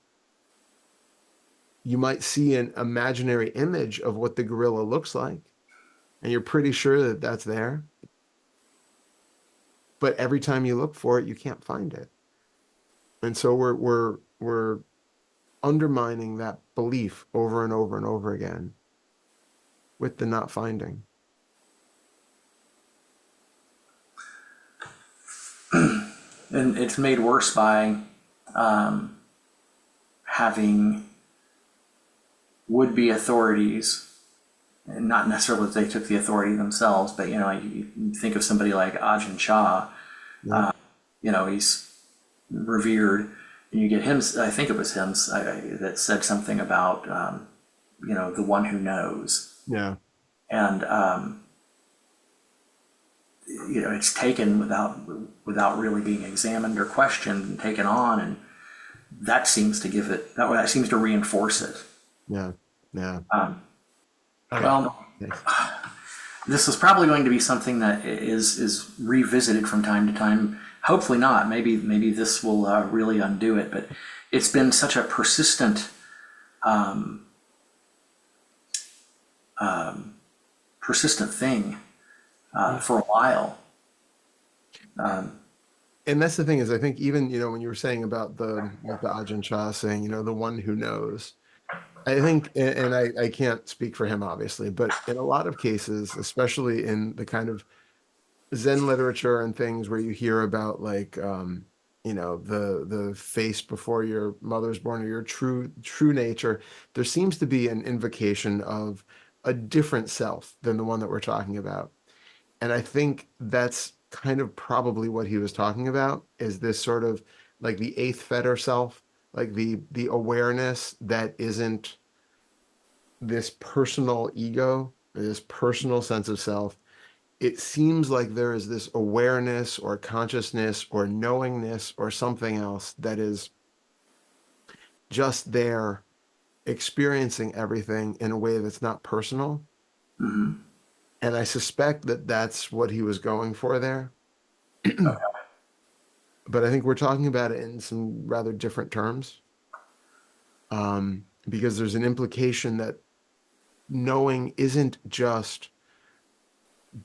You might see an imaginary image of what the gorilla looks like, and you're pretty sure that that's there. But every time you look for it, you can't find it. And so we're undermining that belief over and over and over again with the not finding. And it's made worse by having would-be authorities, and not necessarily that they took the authority themselves, but you think of somebody like Ajahn Chah. Yeah. He's revered, and you get him. I think it was him that said something about the one who knows, Yeah. and it's taken without really being examined or questioned and taken on, and that seems to give it that seems to reinforce it. Yeah. Yeah. All right. Well, Thanks. this is probably going to be something that is revisited from time to time. Hopefully not. Maybe this will really undo it. But it's been such a persistent thing for a while. And that's the thing is, I think even, when you were saying about the, like the Ajahn Chah saying, the one who knows, I think, and I can't speak for him, obviously, but in a lot of cases, especially in the kind of Zen literature and things where you hear about like, the face before your mother's born or your true nature, there seems to be an invocation of a different self than the one that we're talking about. And I think that's kind of probably what he was talking about is this sort of like the eighth fetter self, like the awareness that isn't this personal ego, this personal sense of self. it seems like there is this awareness or consciousness or knowingness or something else that is just there experiencing everything in a way that's not personal. Hmm. And I suspect that that's what he was going for there. But I think we're talking about it in some rather different terms, because there's an implication that knowing isn't just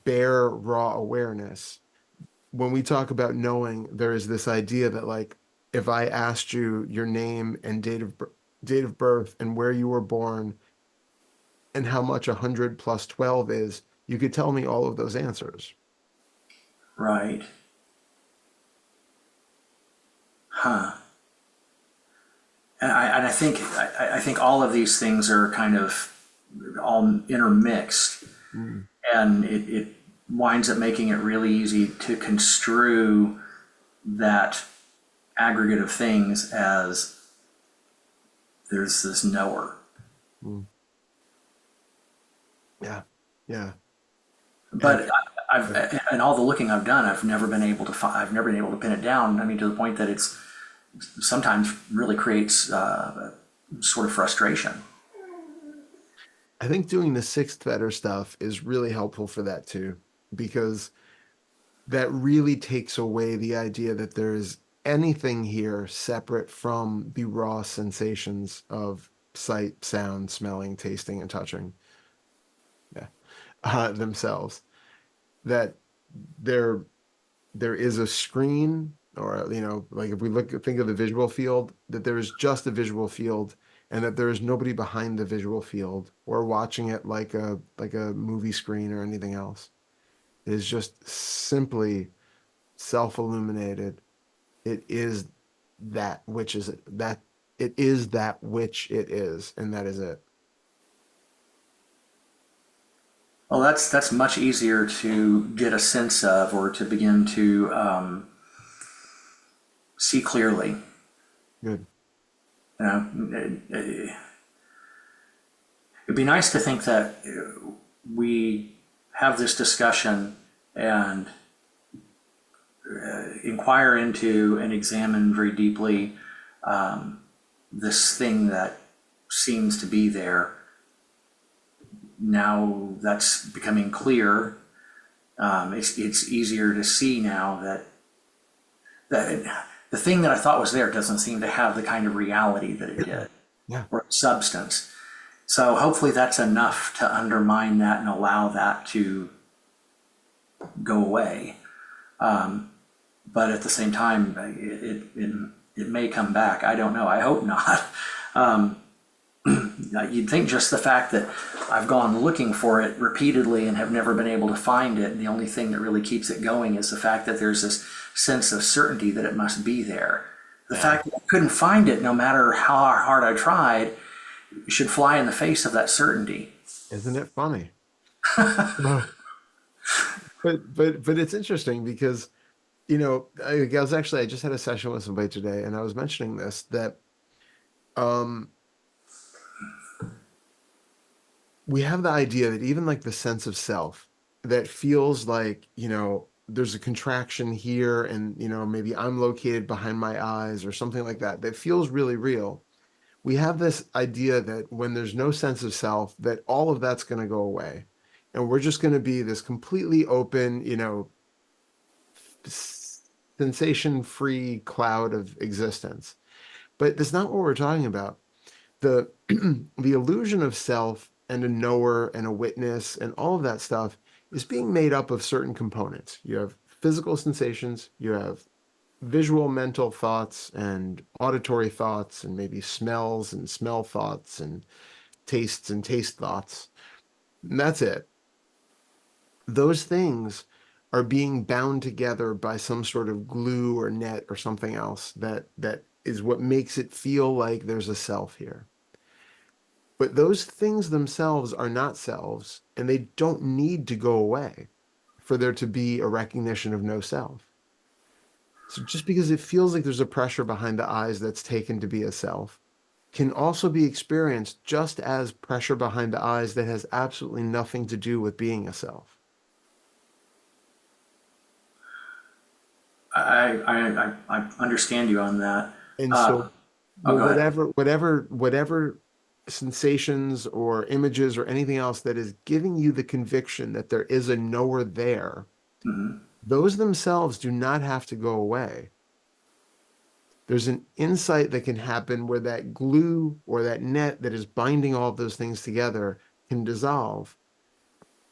bare raw awareness. When we talk about knowing, there is this idea that like if I asked you your name and date of birth and where you were born and how much 100 plus 12 is, you could tell me all of those answers. Right. Huh. And I think all of these things are kind of all intermixed, Mm. and it winds up making it really easy to construe that aggregate of things as there's this knower. Mm. Yeah. Yeah. And But I've and all the looking I've done, I've never been able to pin it down. I mean, to the point that it's sometimes really creates sort of frustration. I think doing the sixth fetter stuff is really helpful for that too, because that really takes away the idea that there's anything here separate from the raw sensations of sight, sound, smelling, tasting, and touching. Yeah. Themselves. That there there is a screen, or like if we think of the visual field, that there is just a visual field, and that there is nobody behind the visual field or watching it like a movie screen or anything else. It is just simply self-illuminated. It is that which is that it is that which it is, and that is it. Well, that's much easier to get a sense of, or to begin to see clearly. Good. You know, it'd be nice to think that we have this discussion and inquire into and examine very deeply this thing that seems to be there. Now that's becoming clear. It's easier to see now that the thing that I thought was there doesn't seem to have the kind of reality that it did, Yeah. or substance. So hopefully that's enough to undermine that and allow that to go away. But at the same time, it may come back. I don't know. I hope not. You'd think just the fact that I've gone looking for it repeatedly and have never been able to find it, and the only thing that really keeps it going is the fact that there's this sense of certainty that it must be there. The Yeah. fact that I couldn't find it, no matter how hard I tried, should fly in the face of that certainty. Isn't it funny? Oh. But it's interesting because I just had a session with somebody today, and I was mentioning this that um, we have the idea that even like the sense of self that feels like, there's a contraction here, and, maybe I'm located behind my eyes or something like that, that feels really real. We have this idea that when there's no sense of self, that all of that's going to go away. And we're just going to be this completely open, sensation free cloud of existence. But that's not what we're talking about. The the illusion of self and a knower and a witness and all of that stuff is being made up of certain components. You have physical sensations, you have visual mental thoughts and auditory thoughts and maybe smells and smell thoughts and tastes and taste thoughts. And that's it. Those things are being bound together by some sort of glue or net or something else that is what makes it feel like there's a self here. But those things themselves are not selves, and they don't need to go away for there to be a recognition of no self. So just because it feels like there's a pressure behind the eyes that's taken to be a self can also be experienced just as pressure behind the eyes that has absolutely nothing to do with being a self. I understand you on that. And Uh, so, oh, well, go ahead. whatever sensations or images or anything else that is giving you the conviction that there is a knower there, Hmm. those themselves do not have to go away. There's an insight that can happen where that glue or that net that is binding all of those things together can dissolve,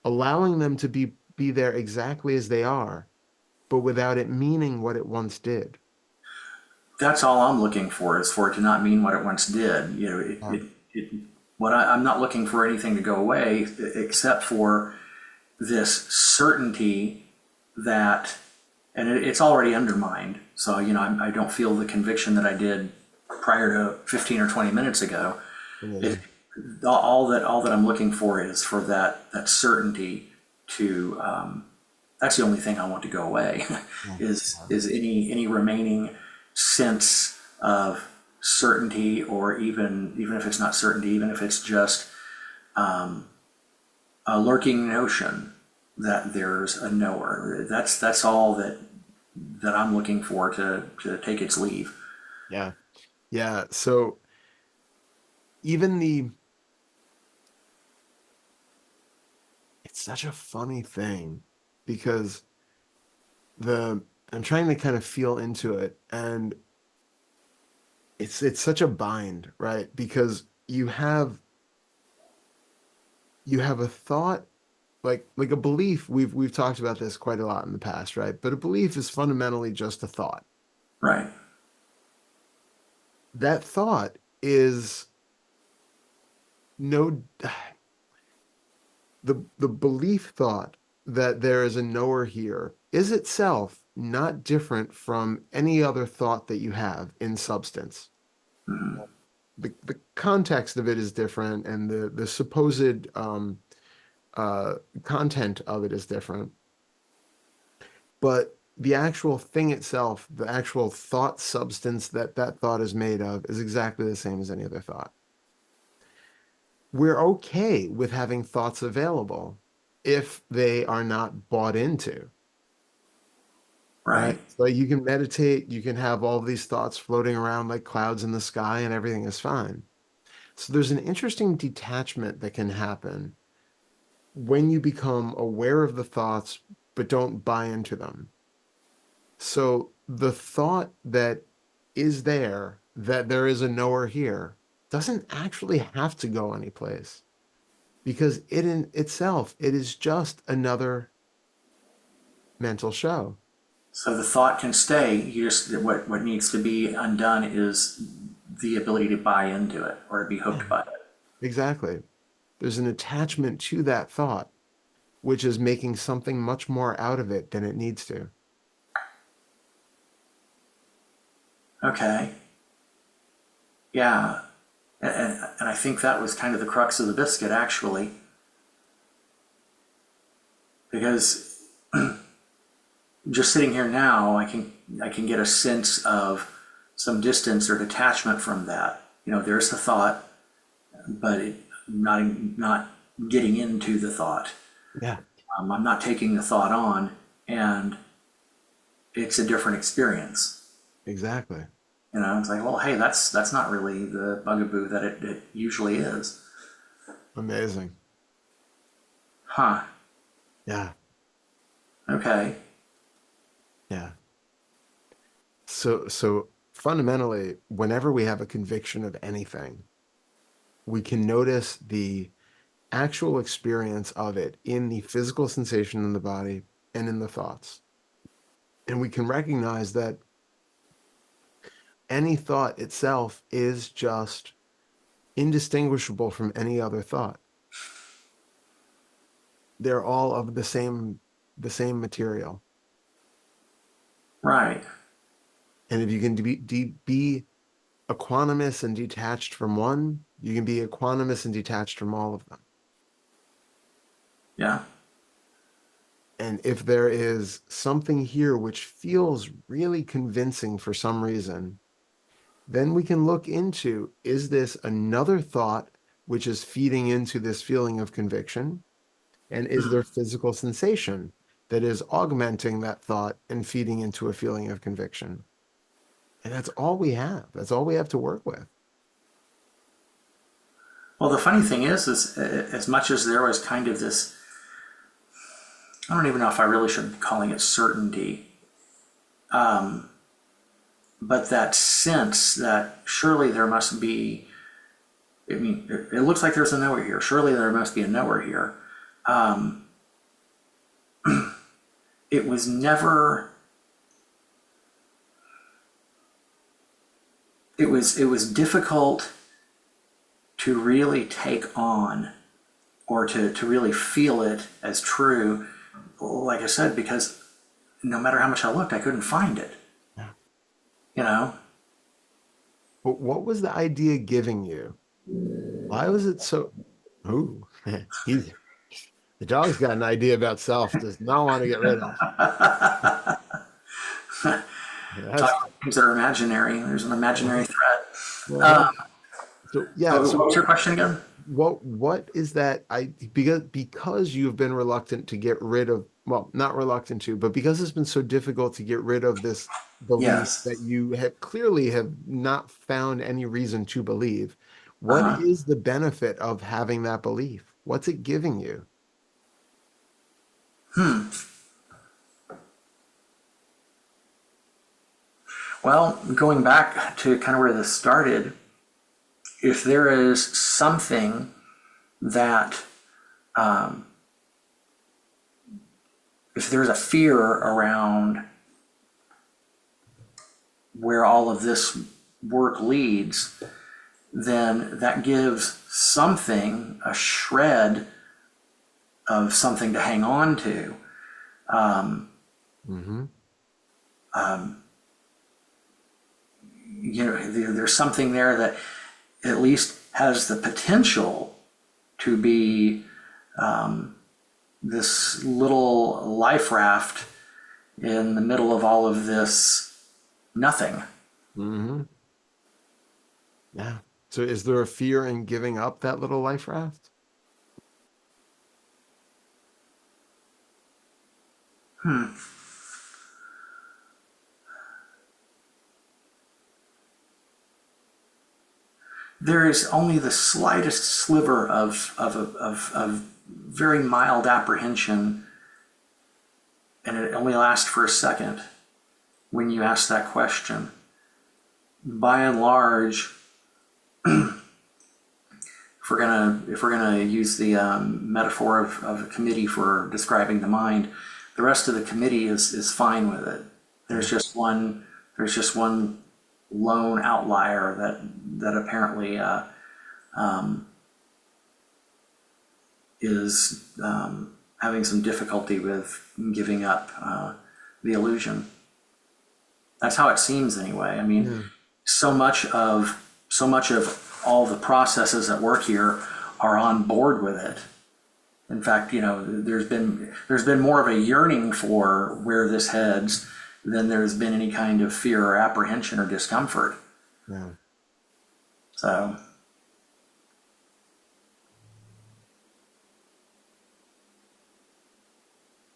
allowing them to be there exactly as they are, but without it meaning what it once did. That's all I'm looking for is for it to not mean what it once did. You know, Yeah. I'm not looking for anything to go away except for this certainty that, and it's already undermined. So, I don't feel the conviction that I did prior to 15 or 20 minutes ago. It, Amazing. all that I'm looking for is for that certainty to, that's the only thing I want to go away Yeah. is any remaining sense of certainty, or even if it's not certainty, even if it's just a lurking notion that there's a knower. That's all that I'm looking for to take its leave. Yeah. Yeah. So even it's such a funny thing because the I'm trying to kind of feel into it, and it's such a bind, right? Because you have a thought, like a belief. We've talked about this quite a lot in the past, right? But a belief is fundamentally just a thought. Right. That thought is no the belief thought that there is a knower here is itself not different from any other thought that you have in substance. The context of it is different, and the supposed uh, content of it is different, but the actual thing itself, the actual thought substance that that thought is made of, is exactly the same as any other thought. We're okay with having thoughts available if they are not bought into, right? Right. So you can meditate, you can have all these thoughts floating around like clouds in the sky, and everything is fine. So there's an interesting detachment that can happen when you become aware of the thoughts but don't buy into them. So the thought that is there, that there is a knower here, doesn't actually have to go anyplace, because it in itself, it is just another mental show. So the thought can stay. What needs to be undone is the ability to buy into it or to be Yeah. hooked by it. Exactly. There's an attachment to that thought, which is making something much more out of it than it needs to. Okay. Yeah. And I think that was kind of the crux of the biscuit, actually, because just sitting here now, I can get a sense of some distance or detachment from that. There's the thought, but not getting into the thought. Yeah, I'm not taking the thought on, and it's a different experience. exactly. It's like, well, hey, that's not really the bugaboo that it usually is. Amazing. Huh. Yeah, Okay. yeah. So fundamentally, whenever we have a conviction of anything, we can notice the actual experience of it in the physical sensation in the body and in the thoughts. And we can recognize that any thought itself is just indistinguishable from any other thought. They're all of the same material. Right. And if you can be equanimous and detached from one, you can be equanimous and detached from all of them. Yeah. And if there is something here which feels really convincing for some reason, then we can look into, is this another thought which is feeding into this feeling of conviction? And is there physical sensation that is augmenting that thought and feeding into a feeling of conviction. And that's all we have. That's all we have to work with. Well, the funny thing is as much as there was kind of this, I don't even know if I really should be calling it certainty, but that sense that surely there must be, I mean, it looks like there's a nowhere here. Surely there must be a nowhere here. It was never, it was difficult to really take on or to really feel it as true, like I said, because no matter how much I looked, I couldn't find it, Yeah. you know? But what was the idea giving you? Why was it so? Ooh, he's the dog's got an idea about self, does not want to get rid of. That's Talking about things that are imaginary, there's an imaginary threat. well, so yeah. What was So your question again? what is that? Because you've been reluctant to get rid of, well, not reluctant to, but because it's been so difficult to get rid of this belief Yes. that you have clearly have not found any reason to believe. What Uh-huh. is the benefit of having that belief? What's it giving you? Well, going back to kind of where this started, if there is something that, um, if there's a fear around where all of this work leads, then that gives something a shred of something to hang on to. Mm-hmm. You know, there's something there that at least has the potential to be this little life raft in the middle of all of this nothing. Mm-hmm. Yeah. So is there a fear in giving up that little life raft? There is only the slightest sliver of very mild apprehension, and it only lasts for a second when you ask that question. By and large, if we're gonna use the metaphor of a committee for describing the mind, the rest of the committee is fine with it. There's just one there's just one lone outlier that apparently is having some difficulty with giving up the illusion. That's how it seems anyway. I mean, Yeah. so much of all the processes at work here are on board with it. In fact, you know, there's been more of a yearning for where this heads than there's been any kind of fear or apprehension or discomfort. Yeah. So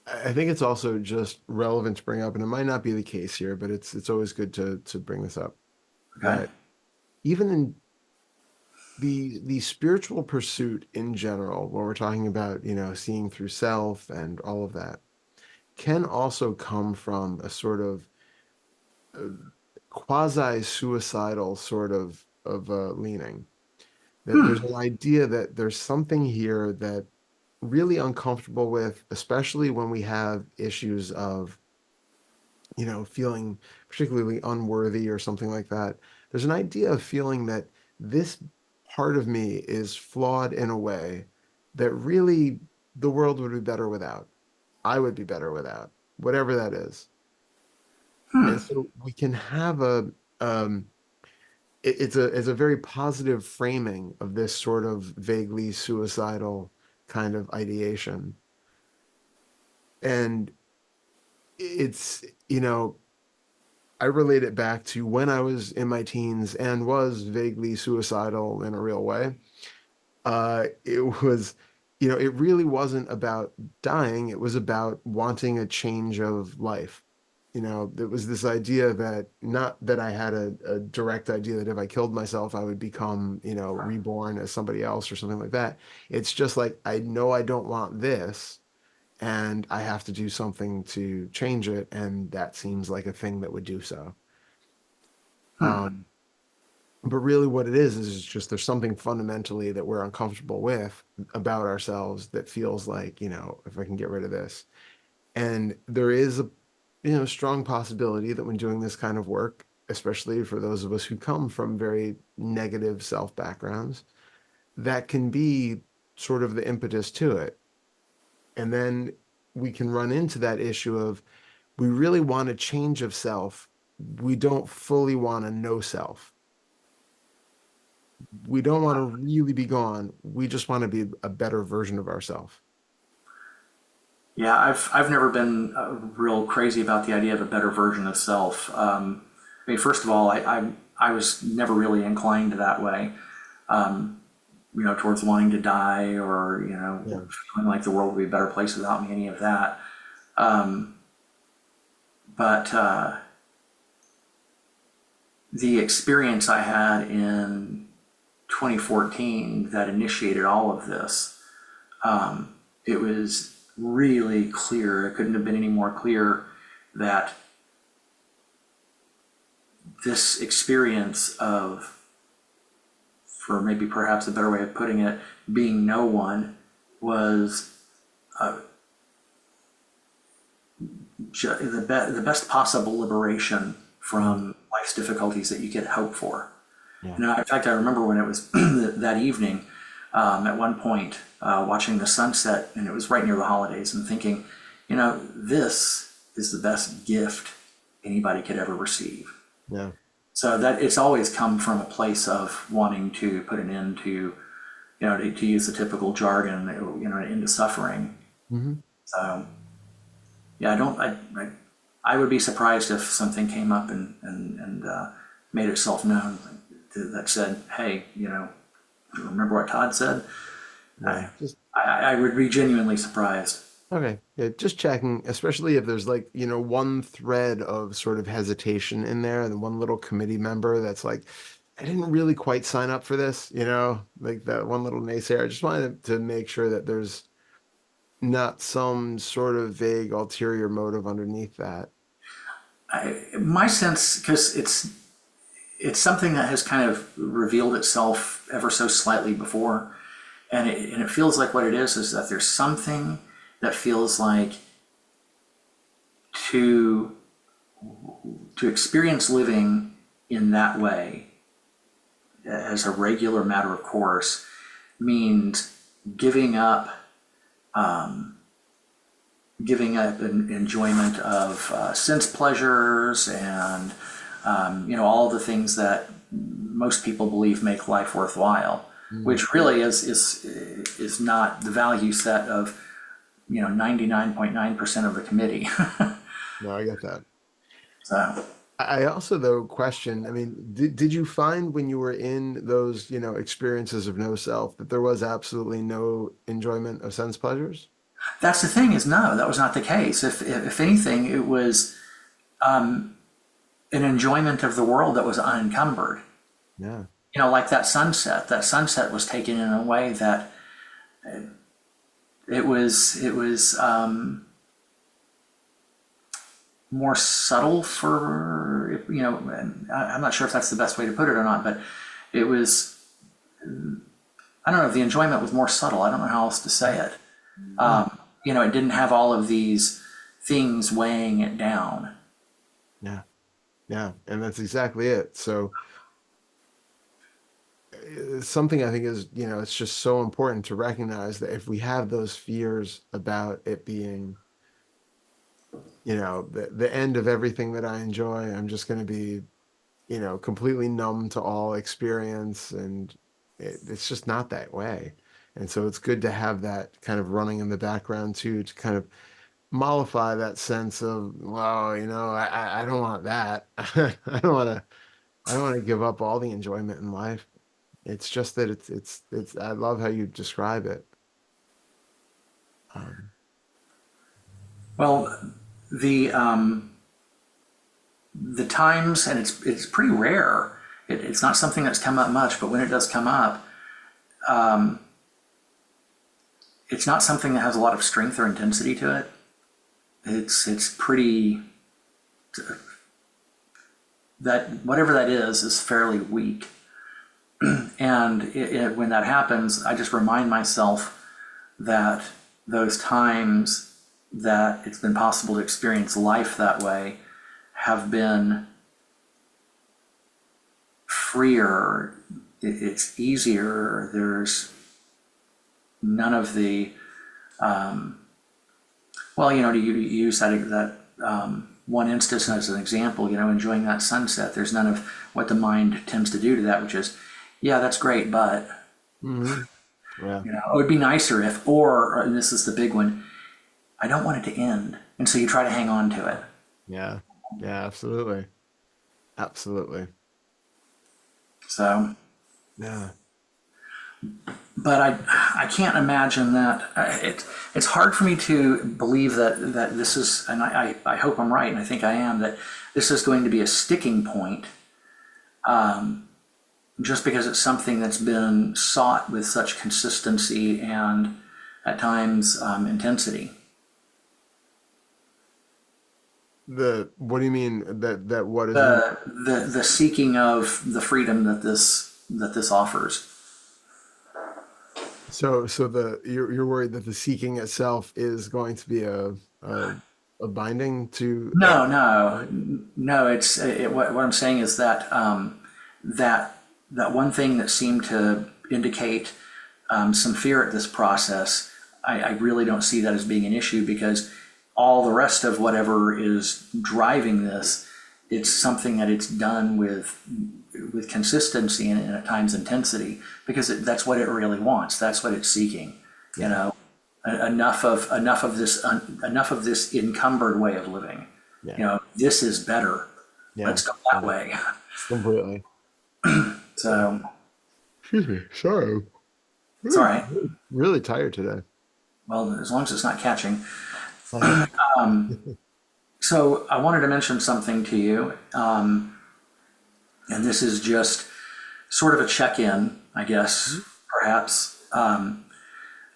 I think it's also just relevant to bring up, and it might not be the case here, but it's always good to bring this up. okay. That even in the spiritual pursuit in general, when we're talking about, seeing through self and all of that, can also come from a sort of uh, quasi-suicidal sort of leaning. That there's an idea that there's something here that really uncomfortable with, especially when we have issues of, feeling particularly unworthy or something like that. There's an idea of feeling that this part of me is flawed in a way that really the world would be better without. I would be better without, whatever that is. And so we can have um, it's a very positive framing of this sort of vaguely suicidal kind of ideation. And it's, I relate it back to when I was in my teens and was vaguely suicidal in a real way. It was, it really wasn't about dying. It was about wanting a change of life. There was this idea that not that I had a direct idea that if I killed myself, I would become, reborn as somebody else or something like that. It's just like, I know I don't want this and I have to do something to change it. And that seems like a thing that would do so. Hmm. Um, but really what it is just there's something fundamentally that we're uncomfortable with about ourselves that feels like, if I can get rid of this. And there is a, strong possibility that when doing this kind of work, especially for those of us who come from very negative self backgrounds, that can be sort of the impetus to it. And then we can run into that issue of we really want a change of self. We don't fully want a no self. We don't want to really be gone. We just want to be a better version of ourselves. Yeah, I've never been real crazy about the idea of a better version of self. I mean, first of all, I was never really inclined to that way. Towards wanting to die or Yeah. feeling like the world would be a better place without me, any of that. But the experience I had in 2014 that initiated all of this, it was really clear. It couldn't have been any more clear that this experience of, for maybe perhaps a better way of putting it, being no one was the best possible liberation Mhm. from life's difficulties that you could hope for. Yeah. In fact, I remember when it was that evening, at one point, watching the sunset, and it was right near the holidays, and thinking, this is the best gift anybody could ever receive. Yeah. So that it's always come from a place of wanting to put an end to, to use the typical jargon, an end to suffering. Hmm. So yeah, I don't, I would be surprised if something came up and made itself known that said, hey, remember what Todd said? Yeah. I, I would be genuinely surprised. Okay. Yeah, just checking, especially if there's like, one thread of sort of hesitation in there and one little committee member that's like, I didn't really quite sign up for this, like that one little naysayer. I just wanted to make sure that there's not some sort of vague ulterior motive underneath that. My sense, because it's something that has kind of revealed itself ever so slightly before, and it feels like what it is that there's something that feels like to to experience living in that way as a regular matter of course means giving up an enjoyment of sense pleasures and all the things that most people believe make life worthwhile, Mm. which really is not the value set of 99.9% of the committee. No, I get that. So I also though question, I mean, did you find when you were in those, experiences of no self that there was absolutely no enjoyment of sense pleasures? that's the thing, is no, that was not the case. If anything, it was an enjoyment of the world that was unencumbered. Yeah. Like that sunset. That sunset was taken in a way that it was more subtle for and I'm not sure if that's the best way to put it or not, but it was, I don't know, the enjoyment was more subtle. I don't know how else to say it. Mm. It didn't have all of these things weighing it down. Yeah. Yeah. And that's exactly it. So something I think is, it's just so important to recognize that if we have those fears about it being, the end of everything that I enjoy, I'm just going to be, completely numb to all experience. And it's just not that way. And so it's good to have that kind of running in the background too, to kind of mollify that sense of, well, I don't want that. I don't want to give up all the enjoyment in life. It's just that it's I love how you describe it. Well, the times, and it's pretty rare. It's not something that's come up much, but when it does come up, it's not something that has a lot of strength or intensity to it. It's pretty, that whatever that is fairly weak. And when that happens, I just remind myself that those times that it's been possible to experience life that way have been freer. It's easier. There's none of the, well, to use that one instance as an example, enjoying that sunset. There's none of what the mind tends to do to that, which is, yeah, that's great, but Hmm. Yeah. it would be nicer if, or, and this is the big one, I don't want it to end. And so you try to hang on to it. Yeah. Yeah, absolutely. Absolutely. So, Yeah. but I can't imagine that. It's hard for me to believe that this is, and I hope I'm right, and I think I am, that this is going to be a sticking point, just because it's something that's been sought with such consistency and at times intensity. What do you mean that what isn't? The seeking of the freedom that this offers. So you're worried that the seeking itself is going to be a, a binding to No, no, right? no. What I'm saying is that that one thing that seemed to indicate some fear at this process. I really don't see that as being an issue, because all the rest of whatever is driving this, it's something that it's done with consistency and at times intensity, because that's what it really wants. That's what it's seeking. You Yeah. know, enough of this encumbered way of living. Yeah. This is better. Yeah. Let's go that Yeah. way. Completely. So Excuse me. Sorry. it's all right. Really tired today. Well, as long as it's not catching. Thanks. So I wanted to mention something to you, and this is just sort of a check-in, I guess, perhaps.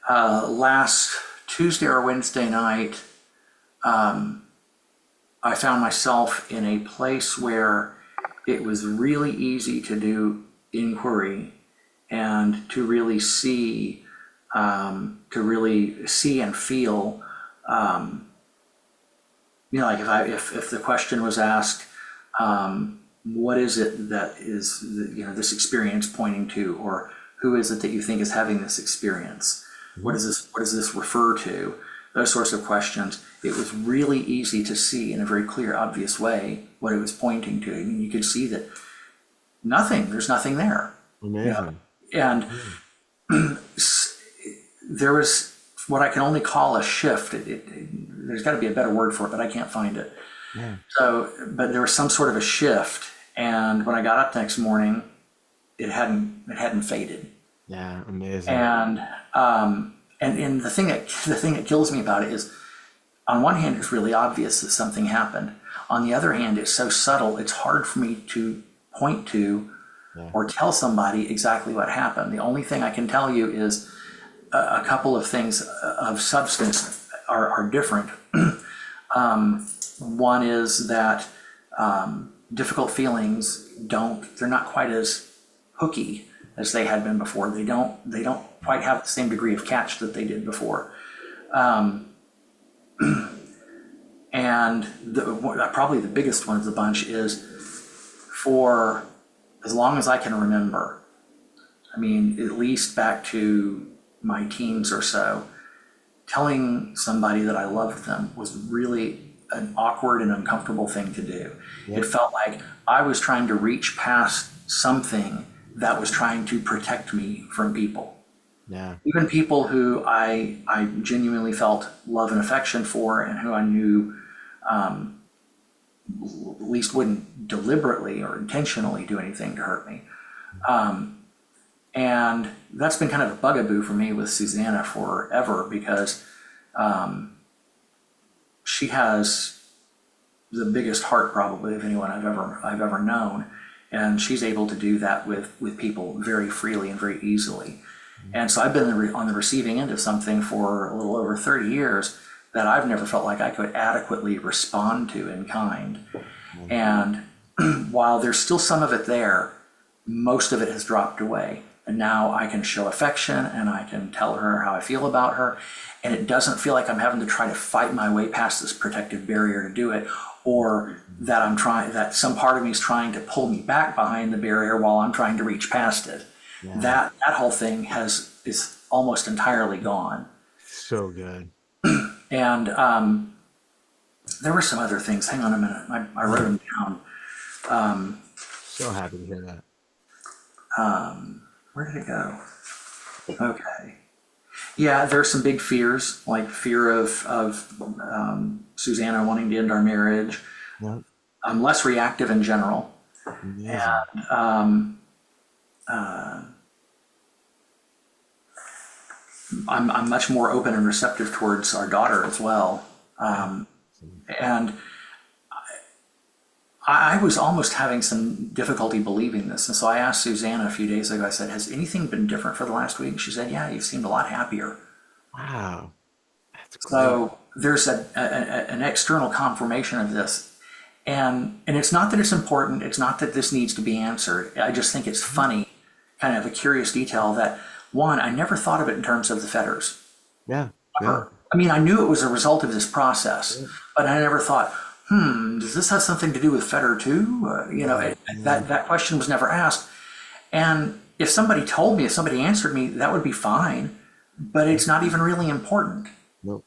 Last Tuesday or Wednesday night, I found myself in a place where it was really easy to do inquiry and to really see, and feel. Like if the question was asked, what is it that is this experience pointing to, or who is it that you think is having this experience? What does this refer to? Those sorts of questions. It was really easy to see in a very clear, obvious way what it was pointing to. I mean, you could see that there's nothing there. Amazing. And Yeah. there was what I can only call a shift. There's got to be a better word for it, but I can't find it. Yeah. So, but there was some sort of a shift, and when I got up the next morning, it hadn't faded. Yeah. Amazing. And the thing that kills me about it is, on one hand, it's really obvious that something happened. On the other hand, it's so subtle, it's hard for me to point to Yeah. or tell somebody exactly what happened. The only thing I can tell you is a couple of things of substance are different. One is that difficult feelings they're not quite as hooky as they had been before. They don't quite have the same degree of catch that they did before. And probably the biggest one of the bunch is, for as long as I can remember, I mean, at least back to my teens or so, telling somebody that I loved them was really an awkward and uncomfortable thing to do. It Yep. felt like I was trying to reach past something that was trying to protect me from people. Yeah. Even people who I genuinely felt love and affection for, and who I knew at least wouldn't deliberately or intentionally do anything to hurt me. And that's been kind of a bugaboo for me with Susanna forever, because she has the biggest heart probably of anyone I've ever known, and she's able to do that with people very freely and very easily. And so I've been on the receiving end of something for a little over 30 years that I've never felt like I could adequately respond to in kind. And while there's still some of it there, most of it has dropped away. And now I can show affection and I can tell her how I feel about her. And it doesn't feel like I'm having to try to fight my way past this protective barrier to do it, or that that some part of me is trying to pull me back behind the barrier while I'm trying to reach past it. Yeah. That whole thing is almost entirely gone. So good. And there were some other things. Hang on a minute. I wrote them down. So happy to hear that. Where did it go? Okay. Yeah, there's some big fears, like fear of Susanna wanting to end our marriage. Yeah. I'm less reactive in general. Amazing. And I'm much more open and receptive towards our daughter as well. And I was almost having some difficulty believing this. And so I asked Susanna a few days ago, I said, has anything been different for the last week? She said, yeah, you seemed a lot happier. Wow. That's great. So there's an external confirmation of this. And it's not that it's important. It's not that this needs to be answered. I just think it's funny, kind of a curious detail that, one, I never thought of it in terms of the fetters. Yeah. Yeah. I mean, I knew it was a result of this process, but I never thought, does this have something to do with fetter too? That question was never asked. And if somebody told me, if somebody answered me, that would be fine, but it's not even really important. Nope.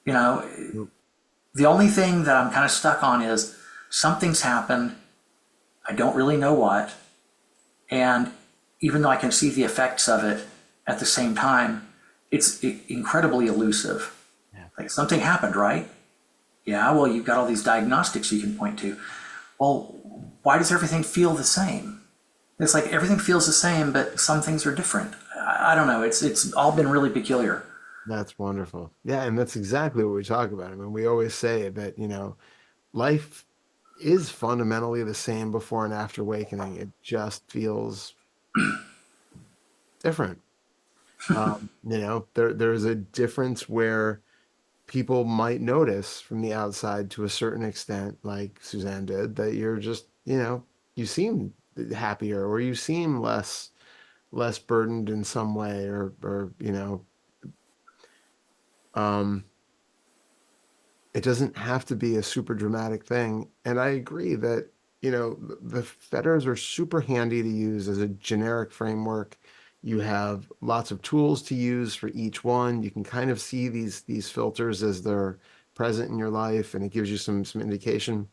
You know, Nope. the only thing that I'm kind of stuck on is something's happened. I don't really know what. And even though I can see the effects of it at the same time, it's incredibly elusive. Yeah. Like something happened, right? Yeah, well, you've got all these diagnostics you can point to. Well, why does everything feel the same? It's like everything feels the same, but some things are different. I don't know. It's all been really peculiar. That's wonderful. Yeah, and that's exactly what we talk about. I mean, we always say that, life is fundamentally the same before and after awakening. It just feels different. There's a difference where people might notice from the outside to a certain extent, like Suzanne did, that you're just, you seem happier or you seem less burdened in some way or um it doesn't have to be a super dramatic thing. And I agree that, the fetters are super handy to use as a generic framework. You have lots of tools to use for each one. You can kind of see these filters as they're present in your life, and it gives you some indication.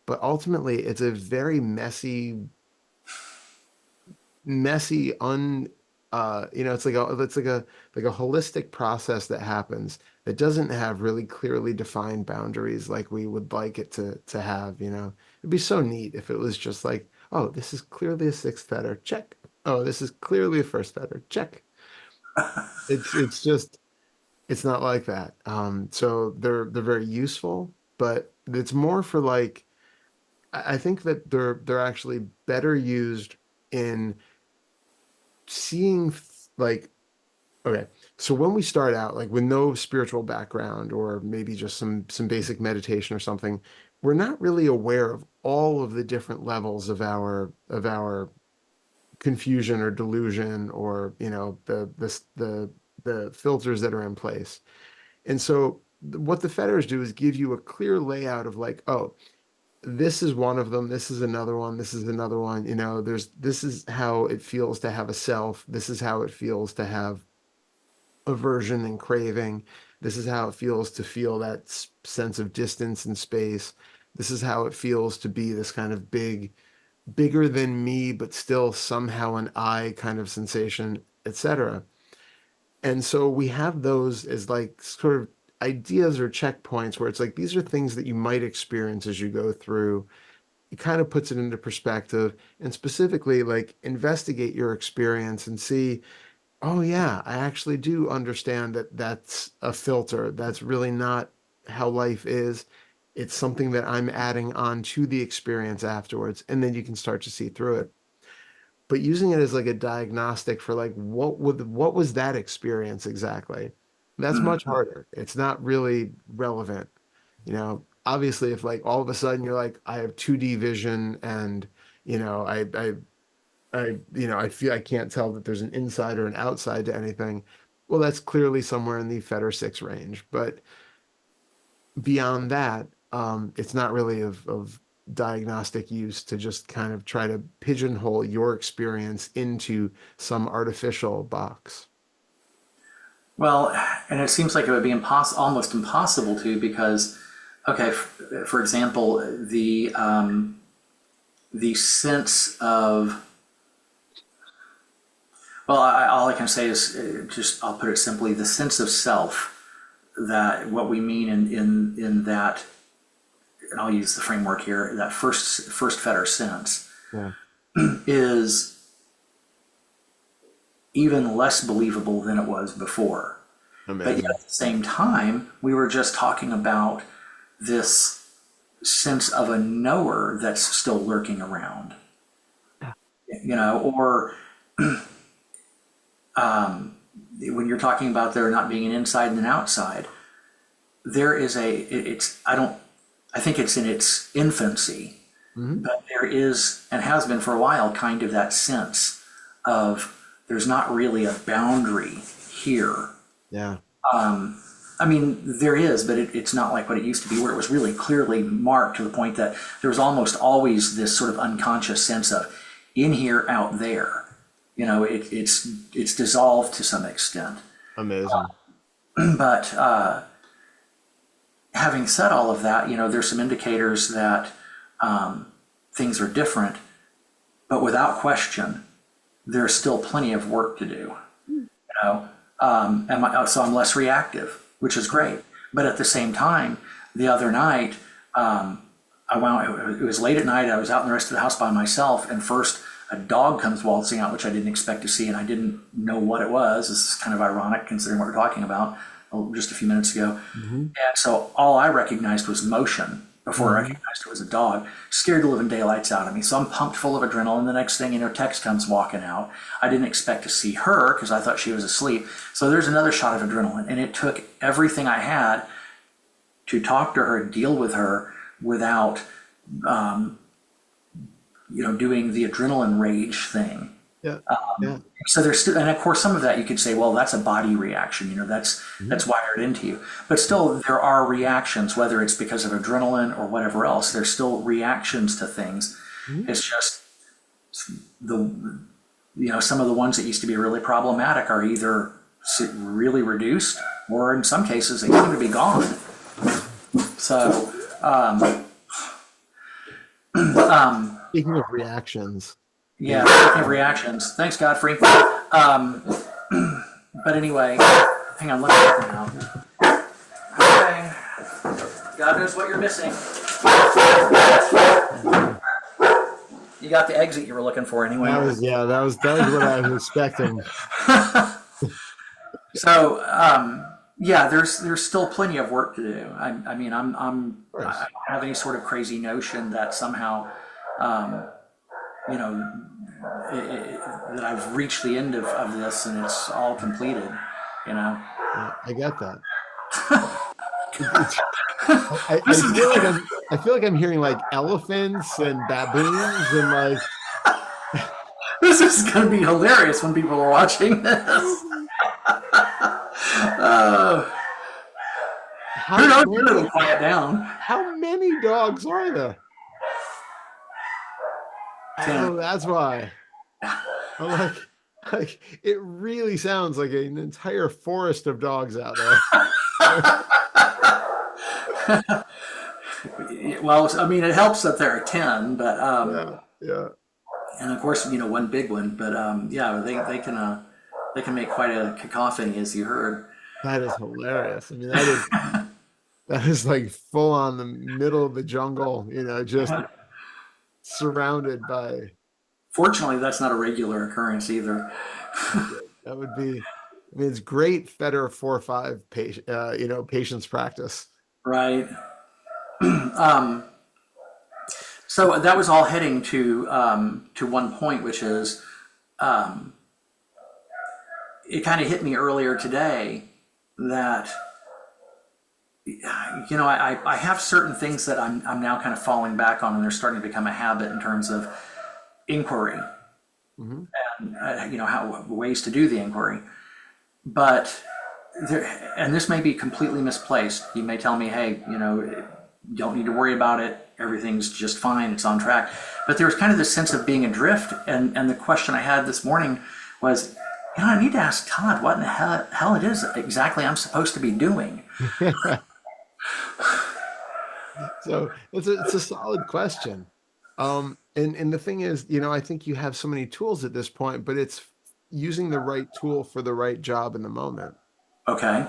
But ultimately, it's a very messy it's like a holistic process that happens that doesn't have really clearly defined boundaries like we would like it to have. It'd be so neat if it was just like, oh, this is clearly a sixth fetter, check. Oh, this is clearly a first fetter, check. It's not like that. So they're very useful, but it's more for like, I think that they're actually better used in seeing like, okay, so when we start out like with no spiritual background or maybe just some basic meditation or something, we're not really aware of all of the different levels of our confusion or delusion or the filters that are in place. And so what the fetters do is give you a clear layout of like, oh, this is one of them, this is another one, this is another one. This is how it feels to have a self, this is how it feels to have aversion and craving, this is how it feels to feel that sense of distance and space, this is how it feels to be this kind of bigger than me but still somehow an I kind of sensation, etc. And so we have those as like sort of ideas or checkpoints where it's like these are things that you might experience as you go through. It kind of puts it into perspective and specifically like investigate your experience and see, oh yeah, I actually do understand that that's a filter. That's really not how life is. It's something that I'm adding on to the experience afterwards, and then you can start to see through it. But using it as like a diagnostic for like what was that experience exactly? That's much Mhm. harder. It's not really relevant. Obviously if like all of a sudden you're like, I have 2D vision and I feel I can't tell that there's an inside or an outside to anything. Well, that's clearly somewhere in the Fetter 6 range. But beyond that, it's not really of diagnostic use to just kind of try to pigeonhole your experience into some artificial box. Well, and it seems like it would be almost impossible to, because, okay, for example, the sense of, well, all I can say is, just I'll put it simply, the sense of self, that what we mean in that, and I'll use the framework here, that first Fetter sense, Yeah, is even less believable than it was before. But yet amazing. at the same time, we were just talking about this sense of a knower that's still lurking around, or when you're talking about there not being an inside and an outside, there is I think it's in its infancy, Hmm. but there is, and has been for a while, kind of that sense of there's not really a boundary here. Yeah. I mean, there is, but it's not like what it used to be, where it was really clearly marked to the point that there was almost always this sort of unconscious sense of in here, out there. It's dissolved to some extent. Amazing. But having said all of that, there's some indicators that things are different, but without question, there's still plenty of work to do. Know, so I'm less reactive, which is great. But at the same time, the other night, it was late at night. I was out in the rest of the house by myself, and first a dog comes waltzing out, which I didn't expect to see, and I didn't know what it was. This is kind of ironic considering what we're talking about just a few minutes ago. Hmm. And so all I recognized was motion before I Hmm. recognized it was a dog. Scared the living daylights out of me. So I'm pumped full of adrenaline. The next thing Tex comes walking out. I didn't expect to see her because I thought she was asleep. So there's another shot of adrenaline. And it took everything I had to talk to her, deal with her without, doing the adrenaline rage thing. Yeah. Yeah. So there's still, and of course, some of that you could say, well, that's a body reaction. Hmm. That's wired into you. But still, there are reactions, whether it's because of adrenaline or whatever else. There's still reactions to things. Hmm. It's just the some of the ones that used to be really problematic are either really reduced, or in some cases they seem to be gone. So Speaking of reactions, you yeah, know, speaking of reactions, thanks Godfrey. But anyway, hang on, let me open now. Okay, God knows what you're missing. You got the exit you were looking for anyway. that was what I was expecting. So yeah, there's still plenty of work to do. I mean, Of I course. don't have any sort of crazy notion that somehow, you know, that I've reached the end of this and it's all completed. You know, Yeah, I get that. It's this is I feel like I'm hearing like elephants and baboons and like this is going to be hilarious when people are watching this. Who how knows when it'll many quiet down? how many dogs are there? 10. Oh, that's why. I'm like it really sounds like an entire forest of dogs out there. Well, I mean, it helps that there are 10, but Yeah, yeah. and of course, one big one. But yeah, they can make quite a cacophony, as you heard. That is hilarious. I mean, that is like full on the middle of the jungle, just surrounded by. Fortunately, that's not a regular occurrence either. That would be, I mean, it's great Feder 4-5 patience practice. Right. So that was all heading to one point, which is it kind of hit me earlier today that I have certain things that I'm now kind of falling back on, and they're starting to become a habit in terms of inquiry, Hmm. how ways to do the inquiry. But and this may be completely misplaced. You may tell me, hey, you don't need to worry about it. Everything's just fine. It's on track. But there was kind of this sense of being adrift. And the question I had this morning was, I need to ask Todd what in the hell it is exactly I'm supposed to be doing. So it's a solid question. And the thing is, I think you have so many tools at this point, but it's using the right tool for the right job in the moment. Okay.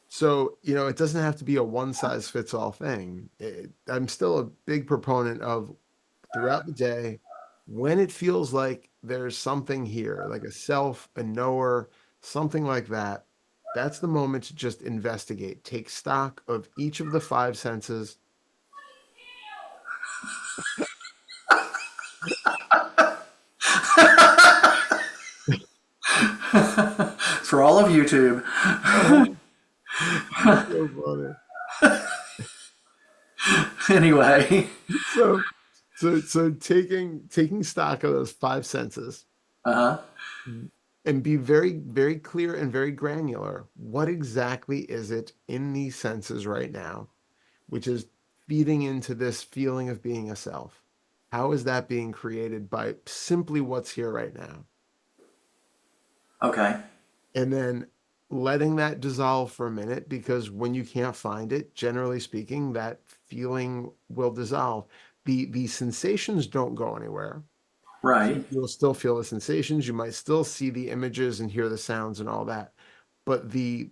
So, it doesn't have to be a one size fits all thing. I'm still a big proponent of throughout the day, when it feels like there's something here, like a self, a knower, something like that, that's the moment to just investigate. Take stock of each of the five senses. For all of YouTube. Oh, it's so funny. Anyway. So, so taking stock of those five senses Uh-huh. and be very, very clear and very granular. What exactly is it in these senses right now, which is feeding into this feeling of being a self? How is that being created by simply what's here right now? Okay. And then letting that dissolve for a minute, because when you can't find it, generally speaking, that feeling will dissolve. The sensations don't go anywhere. Right. You'll still feel the sensations, you might still see the images and hear the sounds and all that. But the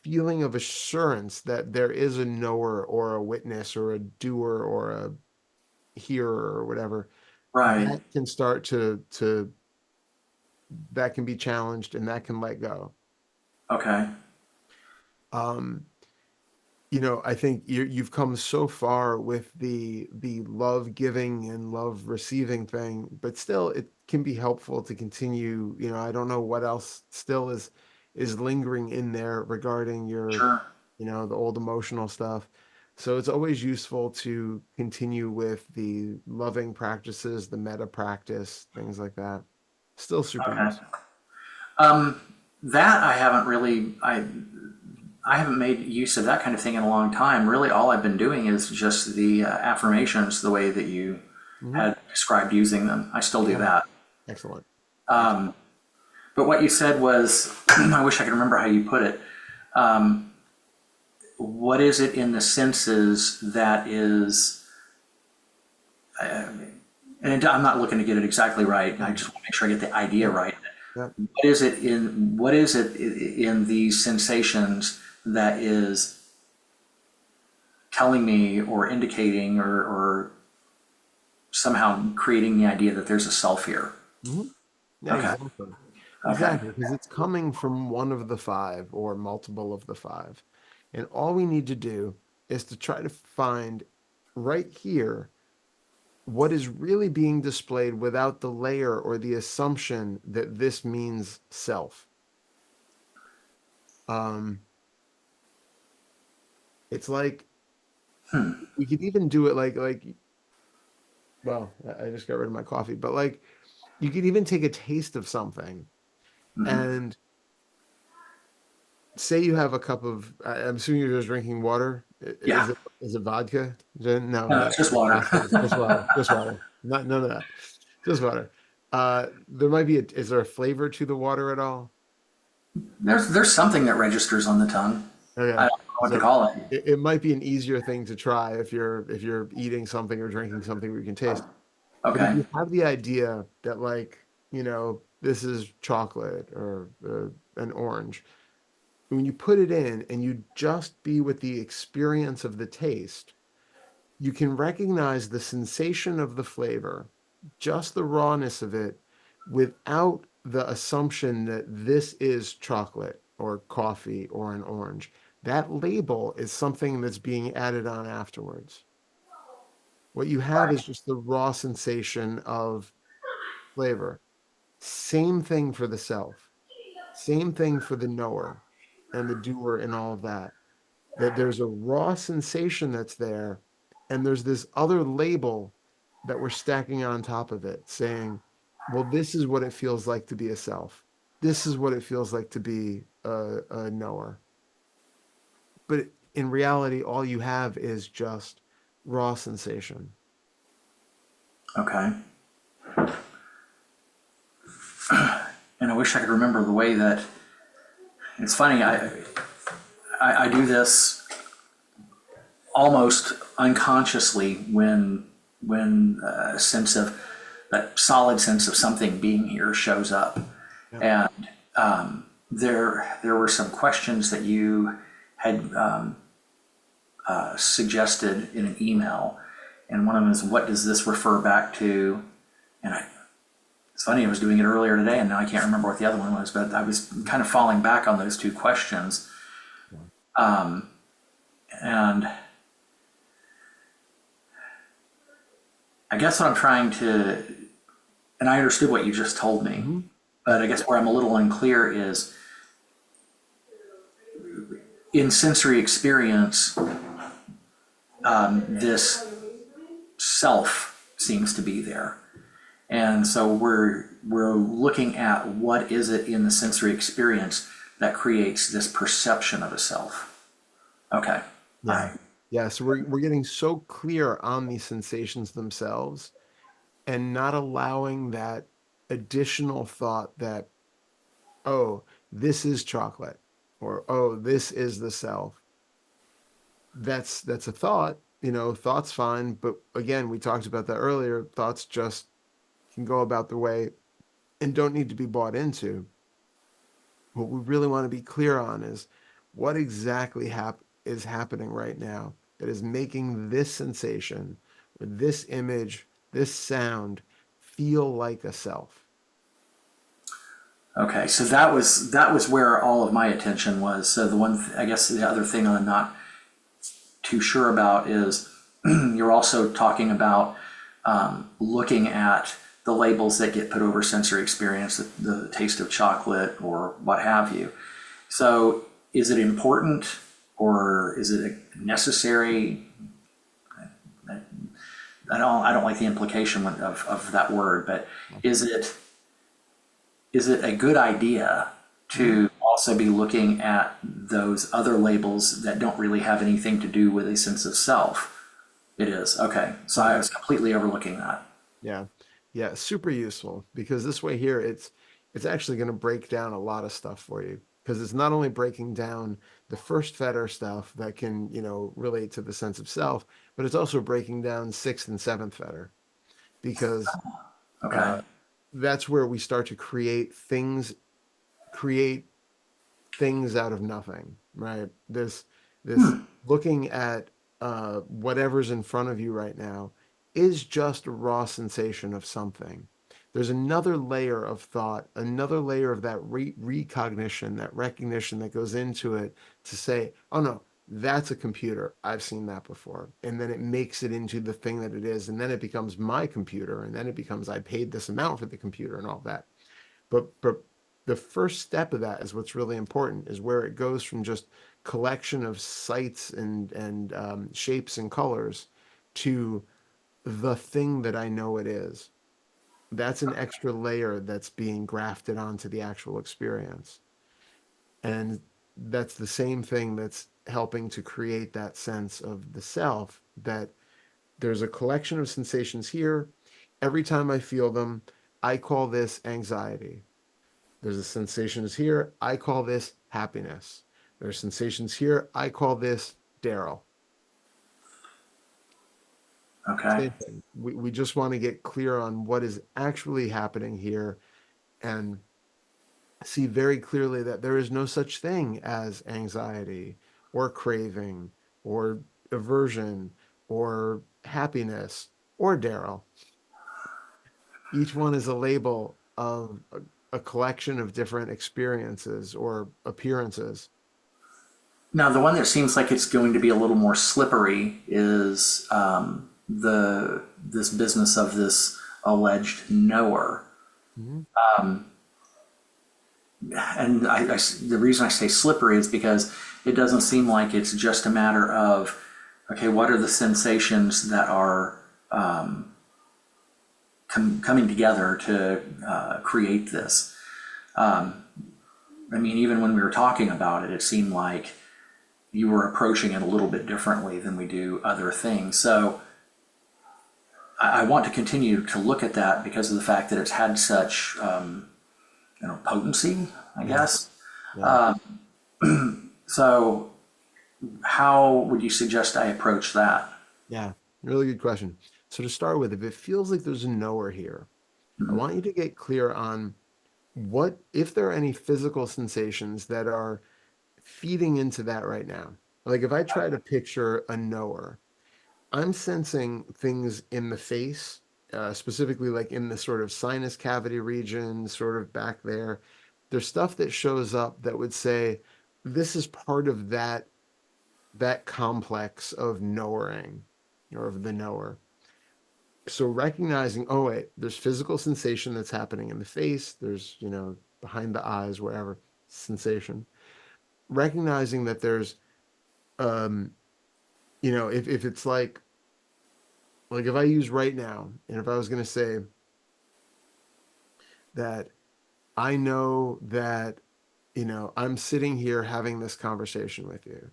feeling of assurance that there is a knower or a witness or a doer or a hearer or whatever, Right. that can start to that can be challenged and that can let go. Okay. Um, I think you've come so far with the love giving and love receiving thing, but still it can be helpful to continue. I don't know what else still is lingering in there regarding your, Sure. the old emotional stuff. So it's always useful to continue with the loving practices, the meta practice, things like that. Still super Okay. useful. That I haven't made use of that kind of thing in a long time. Really, all I've been doing is just the affirmations, the way that you Hmm. had described using them. I still do Yeah, that. excellent. Excellent. But what you said was, I wish I could remember how you put it. What is it in the senses that is, and I'm not looking to get it exactly right. I Mm. just want to make sure I get the idea Yeah, right. yeah. What is it in these sensations that is telling me or indicating or somehow creating the idea that there's a self here? Mhm. Yeah, Okay. exactly. Okay. Exactly, because it's coming from one of the five or multiple of the five. And all we need to do is to try to find right here what is really being displayed without the layer or the assumption that this means self. Um, it's like we could even do it like well, I just got rid of my coffee, but like you could even take a taste of something and say you have a cup of, I'm assuming you're just drinking water. Yeah. Is it vodka? Jen? No, No, no, it's just water. just water, just water. Not none of that. Just water. There might be is there a flavor to the water at all? There's something that registers on the tongue. I Okay, don't know what to so call it. it might be an easier thing to try if you're eating something or drinking something where you can taste. But if Okay. you have the idea that like this is chocolate or an orange, when you put it in and you just be with the experience of the taste, you can recognize the sensation of the flavor, just the rawness of it, without the assumption that this is chocolate or coffee or an orange. That label is something that's being added on afterwards. What you have Right. is just the raw sensation of flavor. Same thing for the self. Same thing for the knower and the doer and all of that. That there's a raw sensation that's there, and there's this other label that we're stacking on top of it, saying, well, this is what it feels like to be a self. This is what it feels like to be a knower. But in reality, all you have is just raw sensation. Okay. And I wish I could remember the way that it's funny. I do this almost unconsciously when a sense of that solid sense of something being here shows up. Yeah. And there were some questions that you had suggested in an email, and one of them is, what does this refer back to? And it's funny, I was doing it earlier today, and now I can't remember what the other one was, but I was kind of falling back on those two questions. And I guess what I'm trying to, and I understood what you just told me, Mm-hmm. but I guess where I'm a little unclear is in sensory experience, this self seems to be there. And so we're looking at what is it in the sensory experience that creates this perception of a self. Okay. Yeah. Yeah. So we're getting so clear on these sensations themselves and not allowing that additional thought that, oh, this is chocolate, or oh, this is the self. That's a thought, thought's fine, but again, we talked about that earlier. Thoughts just can go about the way and don't need to be bought into. What we really want to be clear on is what exactly is happening right now that is making this sensation, or this image, this sound feel like a self. Okay. So that was where all of my attention was. So I guess the other thing I'm not too sure about is you're also talking about looking at the labels that get put over sensory experience, the taste of chocolate or what have you. So is it important or is it necessary? I don't like the implication of that word, but is it a good idea to also be looking at those other labels that don't really have anything to do with a sense of self? It is. Okay. So I was completely overlooking that. Yeah. Yeah, super useful because this way here it's actually going to break down a lot of stuff for you because it's not only breaking down the first fetter stuff that can, relate to the sense of self, but it's also breaking down sixth and seventh fetter because Okay. uh that's where we start to create things out of nothing, right? This looking at whatever's in front of you right now is just a raw sensation of something. There's another layer of thought, another layer of that recognition, that recognition that goes into it to say, oh no, that's a computer. I've seen that before. And then it makes it into the thing that it is. And then it becomes my computer. And then it becomes, I paid this amount for the computer and all that. But the first step of that is what's really important is where it goes from just collection of sights and shapes and colors to the thing that I know it is. That's an extra layer that's being grafted onto the actual experience. And that's the same thing that's helping to create that sense of the self, that there's a collection of sensations here. Every time I feel them, I call this anxiety. There's a sensations here. I call this happiness. There's sensations here. I call this Darrell. Okay. Same thing. We just want to get clear on what is actually happening here and see very clearly that there is no such thing as anxiety or craving or aversion or happiness or Darrell. Each one is a label of a collection of different experiences or appearances. Now, the one that seems like it's going to be a little more slippery is the this business of this alleged knower. Mhm. And the reason I say slippery is because it doesn't seem like it's just a matter of, okay, what are the sensations that are coming together to create this? I mean, even when we were talking about it, it seemed like you were approaching it a little bit differently than we do other things. So I want to continue to look at that because of the fact that it's had such potency, I Yeah, guess. yeah, So how would you suggest I approach that? yeah. Really good question. So to start with, if it feels like there's a knower here, I want you to get clear on what, if there are any physical sensations that are feeding into that right now. Like if I try to picture a knower, I'm sensing things in the face, specifically like in the sort of sinus cavity region, sort of back there. There's stuff that shows up that would say this is part of that complex of knowing or of the knower. So recognizing, oh wait, there's physical sensation that's happening in the face, there's, behind the eyes, wherever, sensation. Recognizing that there's um, if it's like if I use right now, and if I was going to say that I know that, I'm sitting here having this conversation with you,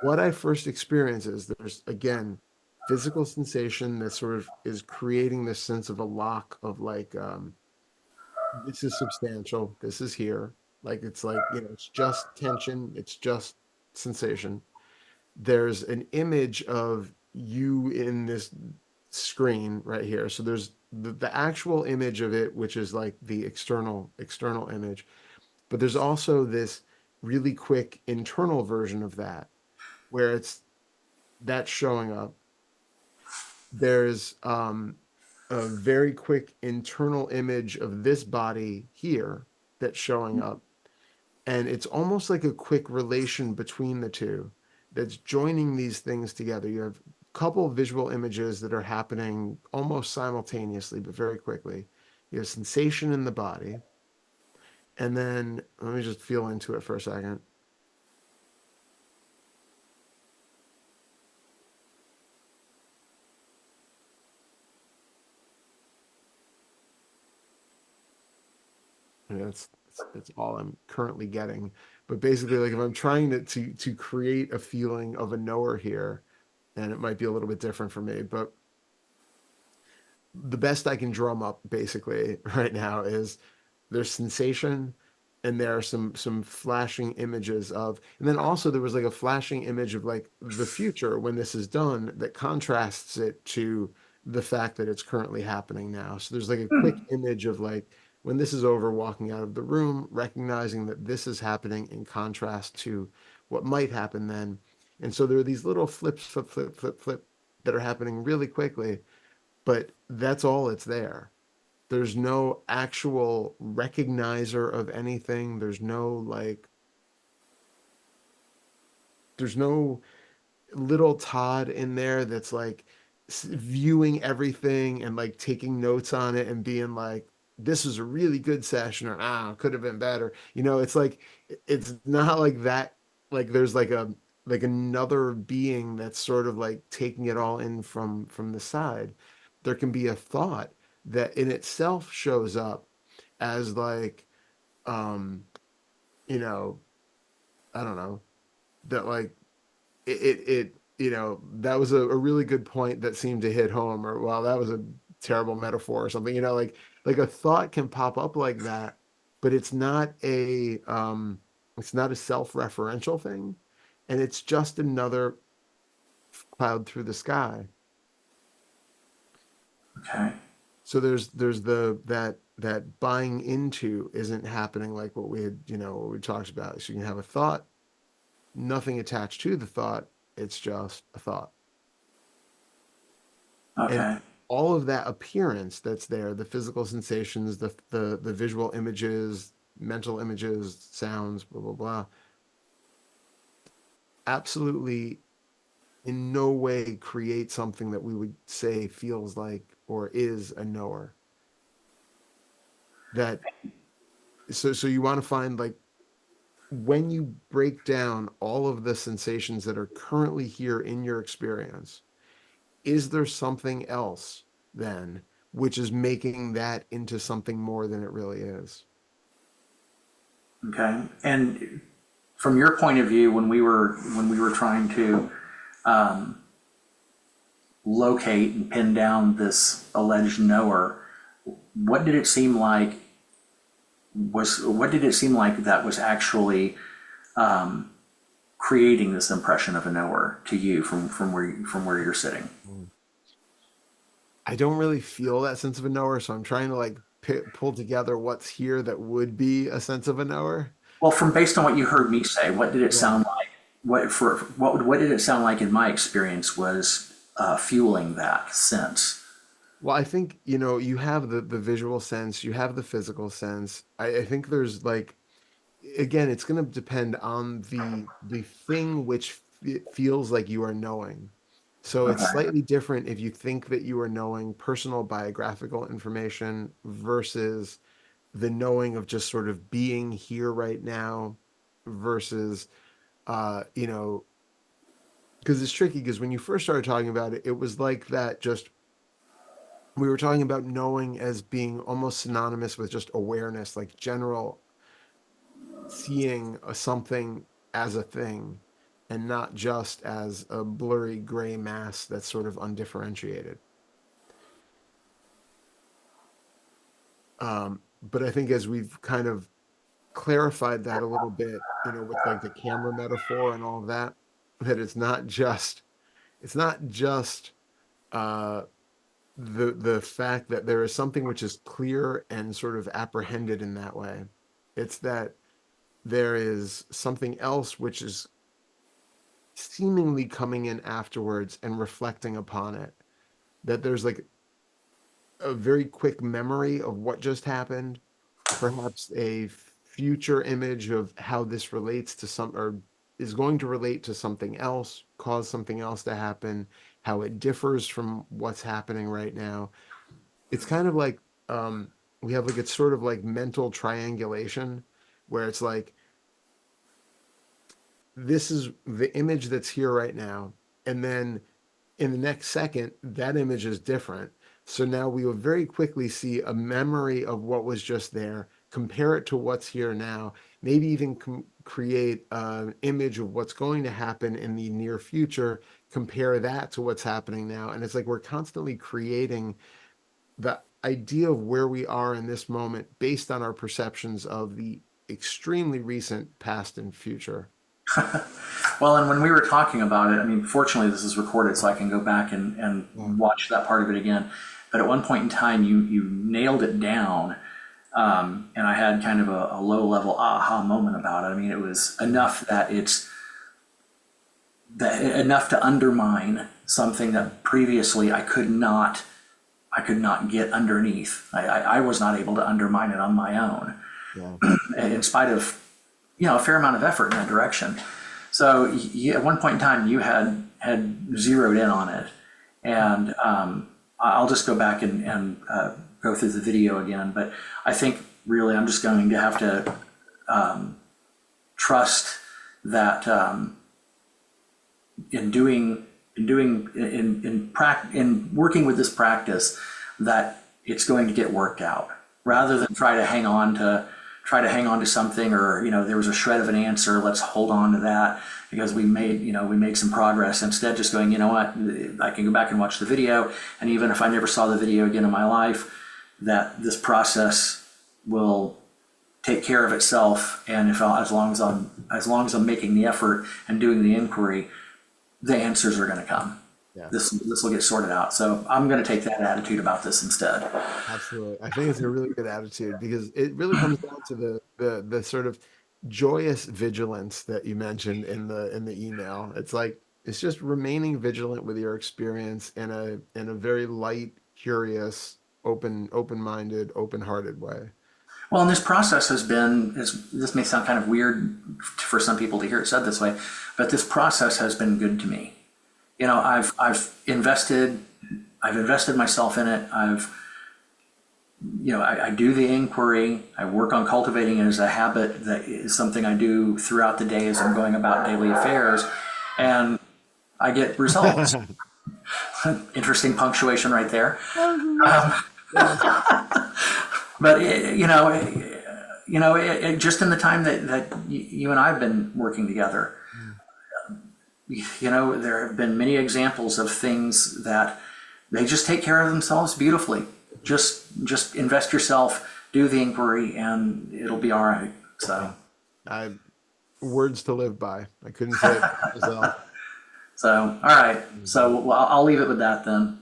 what I first experience is there's, again, physical sensation that sort of is creating this sense of a lock of like, this is substantial, this is here. Like, it's like, it's just tension, it's just sensation. There's an image of you in this screen right here. So there's the actual image of it, which is like the external image, but there's also this really quick internal version of that where it's that's showing up. There's a very quick internal image of this body here that's showing up. And it's almost like a quick relation between the two that's joining these things together. You have a couple of visual images that are happening almost simultaneously, but very quickly. You have sensation in the body. And then let me just feel into it for a second. And that's all I'm currently getting. But basically, like if I'm trying to create a feeling of a knower here, and it might be a little bit different for me, but the best I can drum up basically right now is there's sensation and there are some flashing images of, and then also there was like a flashing image of like the future when this is done that contrasts it to the fact that it's currently happening now. So there's like a quick image of like when this is over, walking out of the room, recognizing that this is happening in contrast to what might happen then. And so there are these little flips, flip, flip, flip, flip that are happening really quickly, but that's all it's there. There's no actual recognizer of anything. There's no little Todd in there that's like viewing everything and like taking notes on it and being like, this is a really good session or could have been better. It's like it's not like that. Like there's like another being that's sort of like taking it all in from the side. There can be a thought that in itself shows up as like um you know I don't know that like that was a really good point that seemed to hit home, or well, that was a terrible metaphor or something. Like a thought can pop up like that, but it's not a self-referential thing, and it's just another cloud through the sky. Okay. So there's that buying into isn't happening like what we talked about. So you can have a thought, nothing attached to the thought, it's just a thought. And Okay. all of that appearance that's there, the physical sensations, the visual images, mental images, sounds, blah blah blah, absolutely in no way create something that we would say feels like or is a knower. That so you want to find like when you break down all of the sensations that are currently here in your experience, is there something else then which is making that into something more than it really is? Okay. And from your point of view, when we were trying to locate and pin down this alleged knower, what did it seem like what did it seem like that was actually creating this impression of a knower to you from where you're sitting? Mm. I don't really feel that sense of a knower, so I'm trying to like pull together what's here that would be a sense of a knower. Well, from based on what you heard me say, what did it Yeah. sound like? What did it sound like in my experience was fueling that sense? Well, I think, you have the visual sense, you have the physical sense. I think there's like, again, it's going to depend on the thing which feels like you are knowing. So it's Okay. slightly different if you think that you are knowing personal biographical information versus the knowing of just sort of being here right now versus you know, because it's tricky because when you first started talking about it, it was like that just we were talking about knowing as being almost synonymous with just awareness, like general seeing something as a thing and not just as a blurry gray mass that's sort of undifferentiated. But I think as we've kind of clarified that a little bit, with like the camera metaphor and all of that, that it's not just uh, the fact that there is something which is clear and sort of apprehended in that way. It's that there is something else which is seemingly coming in afterwards and reflecting upon it. That there's like a very quick memory of what just happened, perhaps a future image of how this relates to some or is going to relate to something else, cause something else to happen, how it differs from what's happening right now. It's kind of like we have like it's sort of like mental triangulation where it's like this is the image that's here right now, and then in the next second that image is different. So now we will very quickly see a memory of what was just there, compare it to what's here now, maybe even create an image of what's going to happen in the near future, compare that to what's happening now, and it's like we're constantly creating the idea of where we are in this moment based on our perceptions of the extremely recent past and future. Well, and when we were talking about it, I mean, fortunately, this is recorded, so I can go back and Yeah. watch that part of it again. But at one point in time, you nailed it down, and I had kind of a low level aha moment about it. I mean, it was enough that enough to undermine something that previously I could not get underneath. I was not able to undermine it on my own, Yeah. in spite of a fair amount of effort in that direction. So at one point in time, you had zeroed in on it, and I'll just go back and go through the video again. But I think really I'm just going to have to trust that in working with this practice that it's going to get worked out rather than try to hang on to something, or there was a shred of an answer, let's hold on to that because we made some progress. Instead, just going, what, I can go back and watch the video, and even if I never saw the video again in my life, that this process will take care of itself. And as long as I'm making the effort and doing the inquiry, the answers are going to come. Yeah. This will get sorted out. So I'm going to take that attitude about this instead. Absolutely. I think it's a really good attitude because it really comes down to the sort of joyous vigilance that you mentioned in the email. It's like it's just remaining vigilant with your experience in a very light, curious, open-minded, open-hearted way. Well, and this process has been, this may sound kind of weird for some people to hear it said this way, but this process has been good to me. You know, I've invested myself in it. I do the inquiry. I work on cultivating it as a habit that is something I do throughout the day as I'm going about daily affairs, and I get results. Interesting punctuation right there. But just in the time that you and I've been working together, there have been many examples of things that they just take care of themselves beautifully. Just invest yourself, do the inquiry, and it'll be all right. So, I words to live by. I couldn't say it myself. all right. So I'll leave it with that then.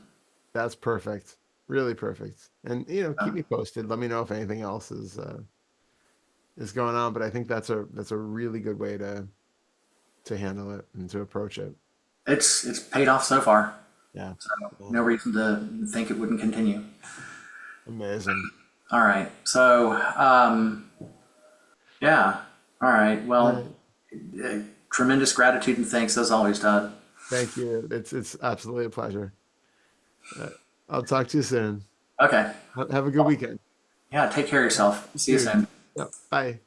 That's perfect. Really perfect. And keep me posted. Let me know if anything else is going on. But I think that's a really good way to handle it and to approach it. It's paid off so far. Yeah. So no reason to think it wouldn't continue. Amazing. All right. So, yeah. All right. Well, tremendous gratitude and thanks as always, Todd. Thank you. It's absolutely a pleasure. Uh, I'll talk to you soon. Okay. Have a good weekend. Yeah. Take care of yourself. See you Dude. soon. Yep. Bye.